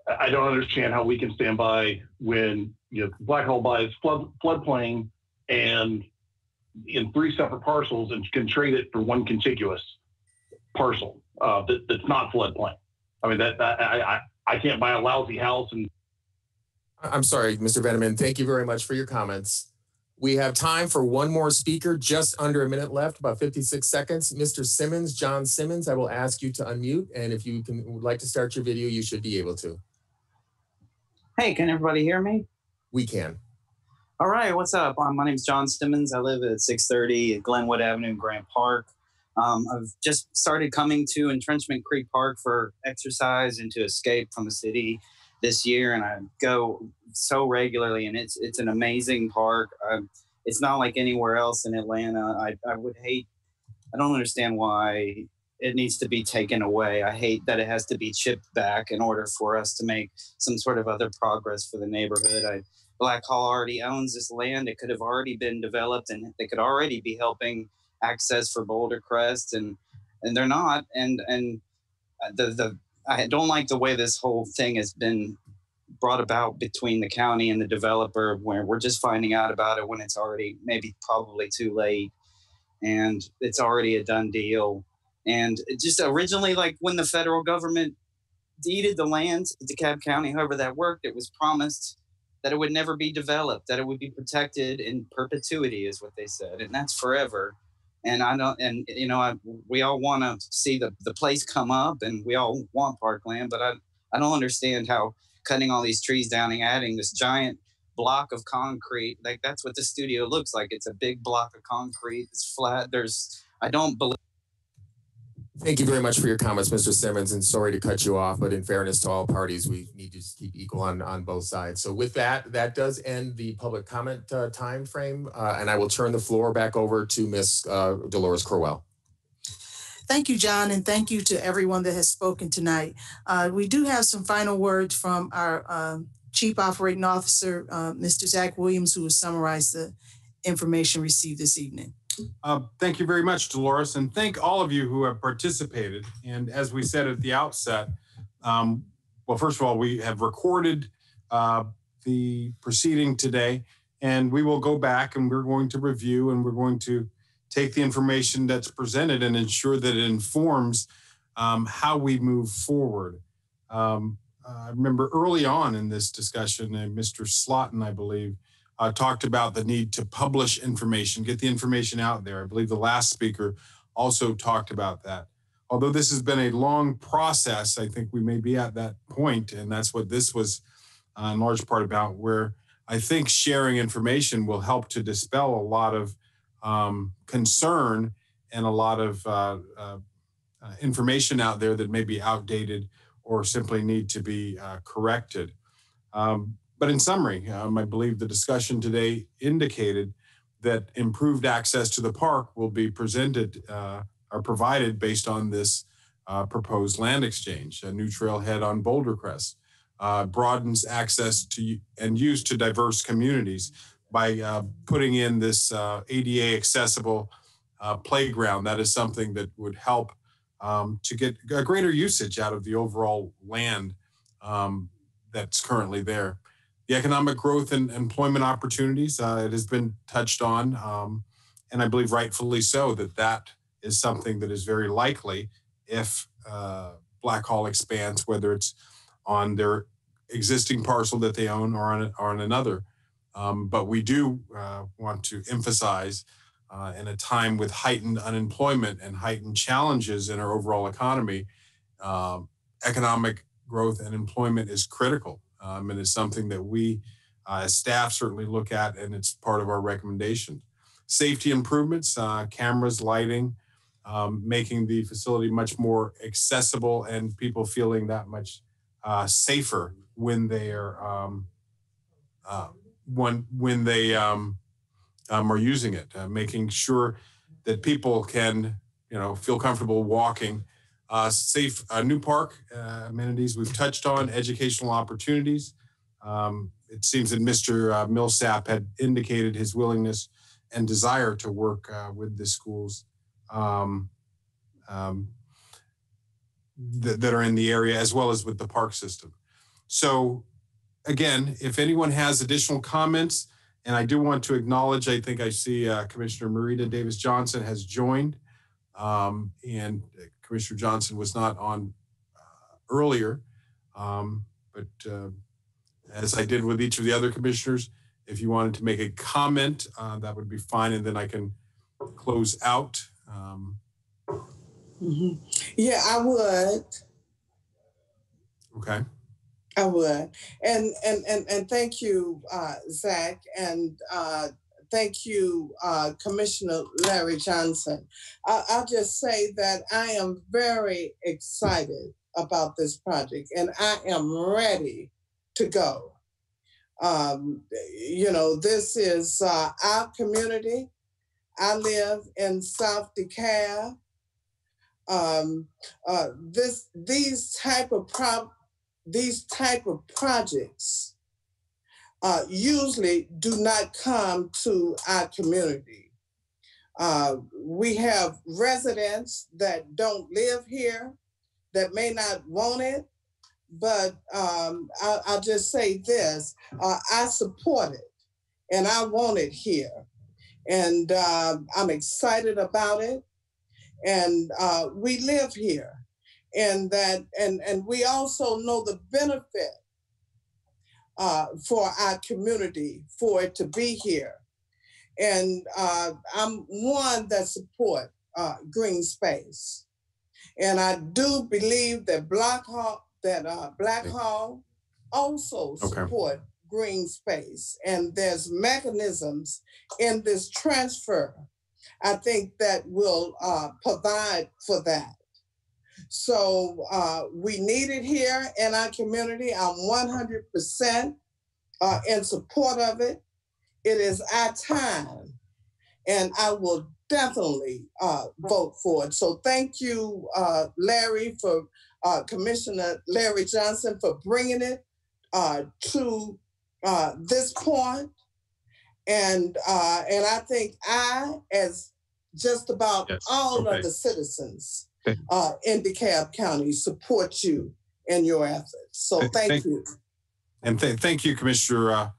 I don't understand how we can stand by when Black Hole buys floodplain and in 3 separate parcels and can trade it for one contiguous parcel that's not floodplain. I mean, I can't buy a lousy house. And I'm sorry, Mr. Veneman. Thank you very much for your comments. We have time for one more speaker, just under a minute left, about 56 seconds. Mr. Simmons, John Simmons, I will ask you to unmute. And if you would like to start your video, you should be able to. Hey, can everybody hear me? We can. All right, what's up? My name's John Simmons. I live at 630 Glenwood Avenue in Grant Park. I've just started coming to Entrenchment Creek Park for exercise and to escape from the city this year, and I go so regularly, and it's an amazing park. It's not like anywhere else in Atlanta. I don't understand why it needs to be taken away. I hate that it has to be chipped back in order for us to make some sort of other progress for the neighborhood. Black Hall already owns this land. It could have already been developed, and they could already be helping access for Boulder Crest, and they're not. And I don't like the way this whole thing has been brought about between the county and the developer, where we're just finding out about it when it's already probably too late, and it's already a done deal. And it just originally, like when the federal government deeded the land to DeKalb County, however that worked, it was promised that it would never be developed, that it would be protected in perpetuity, is what they said, and that's forever. And we all want to see the place come up, and we all want parkland, but I don't understand how cutting all these trees down and adding this giant block of concrete, like that's what the studio looks like. It's a big block of concrete. It's flat. I don't believe. Thank you very much for your comments, Mr. Simmons, and sorry to cut you off, but in fairness to all parties, we need to keep equal on both sides. So with that does end the public comment time frame, and I will turn the floor back over to Ms. Dolores Crowell. Thank you, John, and thank you to everyone that has spoken tonight. We do have some final words from our Chief Operating Officer, Mr. Zach Williams, who will summarize the information received this evening. Thank you very much, Dolores, and thank all of you who have participated. And as we said at the outset, well, first of all, we have recorded the proceeding today, and we will go back and we're going to review, and we're going to take the information that's presented and ensure that it informs how we move forward. I remember early on in this discussion, Mr. Slotten, I believe, talked about the need to publish information, get the information out there. I believe the last speaker also talked about that. Although this has been a long process, I think we may be at that point, and that's what this was in large part about, where I think sharing information will help to dispel a lot of concern and a lot of information out there that may be outdated or simply need to be corrected. But in summary, I believe the discussion today indicated that improved access to the park will be presented or provided based on this proposed land exchange. A new trailhead on Boulder Crest broadens access to and use to diverse communities by putting in this ADA accessible playground. That is something that would help to get a greater usage out of the overall land that's currently there. The economic growth and employment opportunities, it has been touched on, and I believe rightfully so, that is something that is very likely if Black Hall expands, whether it's on their existing parcel that they own or on another. But we do want to emphasize in a time with heightened unemployment and heightened challenges in our overall economy, economic growth and employment is critical. And it's something that we as staff certainly look at, and it's part of our recommendation. Safety improvements, cameras, lighting, making the facility much more accessible and people feeling that much safer when they are when they are using it, making sure that people can, feel comfortable walking. Safe new park amenities we've touched on, educational opportunities. It seems that Mr. Millsap had indicated his willingness and desire to work with the schools that are in the area, as well as with the park system. So again, if anyone has additional comments, and I do want to acknowledge, I think I see Commissioner Marita Davis-Johnson has joined, and Commissioner Johnson was not on earlier, but as I did with each of the other commissioners, if you wanted to make a comment, that would be fine, and then I can close out. Yeah, I would. Okay. I would. And thank you, Zach, and thank you, Commissioner Larry Johnson. I'll just say that I am very excited about this project, and I am ready to go. This is our community. I live in South DeKalb. These type of projects usually do not come to our community. We have residents that don't live here, that may not want it, but I'll just say this, I support it and I want it here. And I'm excited about it. And we live here. And we also know the benefit for our community for it to be here. And I'm one that support green space. And I do believe that Blackhall also support green space. And there's mechanisms in this transfer, I think, that will provide for that. So we need it here in our community. I'm 100% in support of it. It is our time, and I will definitely vote for it. So thank you, Larry, for Commissioner Larry Johnson, for bringing it to this point. And I think I, as just about all of the citizens in DeKalb County, support you in your efforts. So thank you. And thank you, Commissioner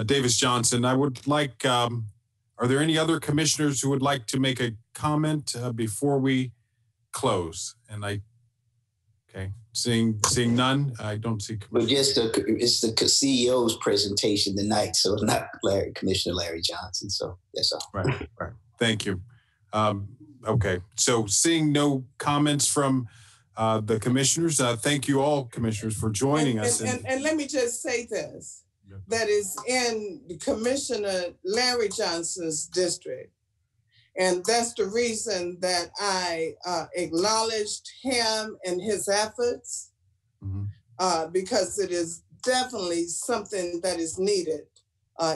Davis-Johnson. I would like, are there any other commissioners who would like to make a comment before we close? And seeing none, I don't see. Well, it's the CEO's presentation tonight, so it's not Commissioner Larry Johnson. So that's all. Right. Thank you. Okay, so seeing no comments from the commissioners, thank you all, commissioners, for joining us. And let me just say this, that is in Commissioner Larry Johnson's district. And that's the reason that I acknowledged him and his efforts, because it is definitely something that is needed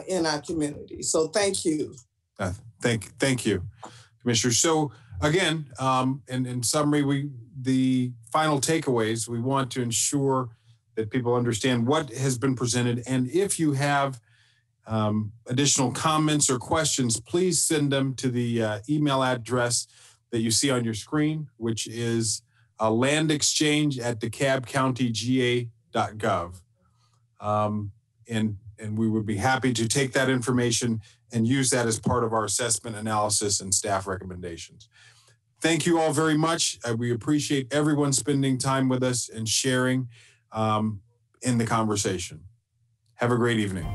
in our community. So thank you. Thank you, Commissioner. So again, in summary, the final takeaways, we want to ensure that people understand what has been presented. And if you have additional comments or questions, please send them to the email address that you see on your screen, which is landexchange@DeKalbCountyGA.gov. And we would be happy to take that information and use that as part of our assessment, analysis, and staff recommendations. Thank you all very much. We appreciate everyone spending time with us and sharing in the conversation. Have a great evening.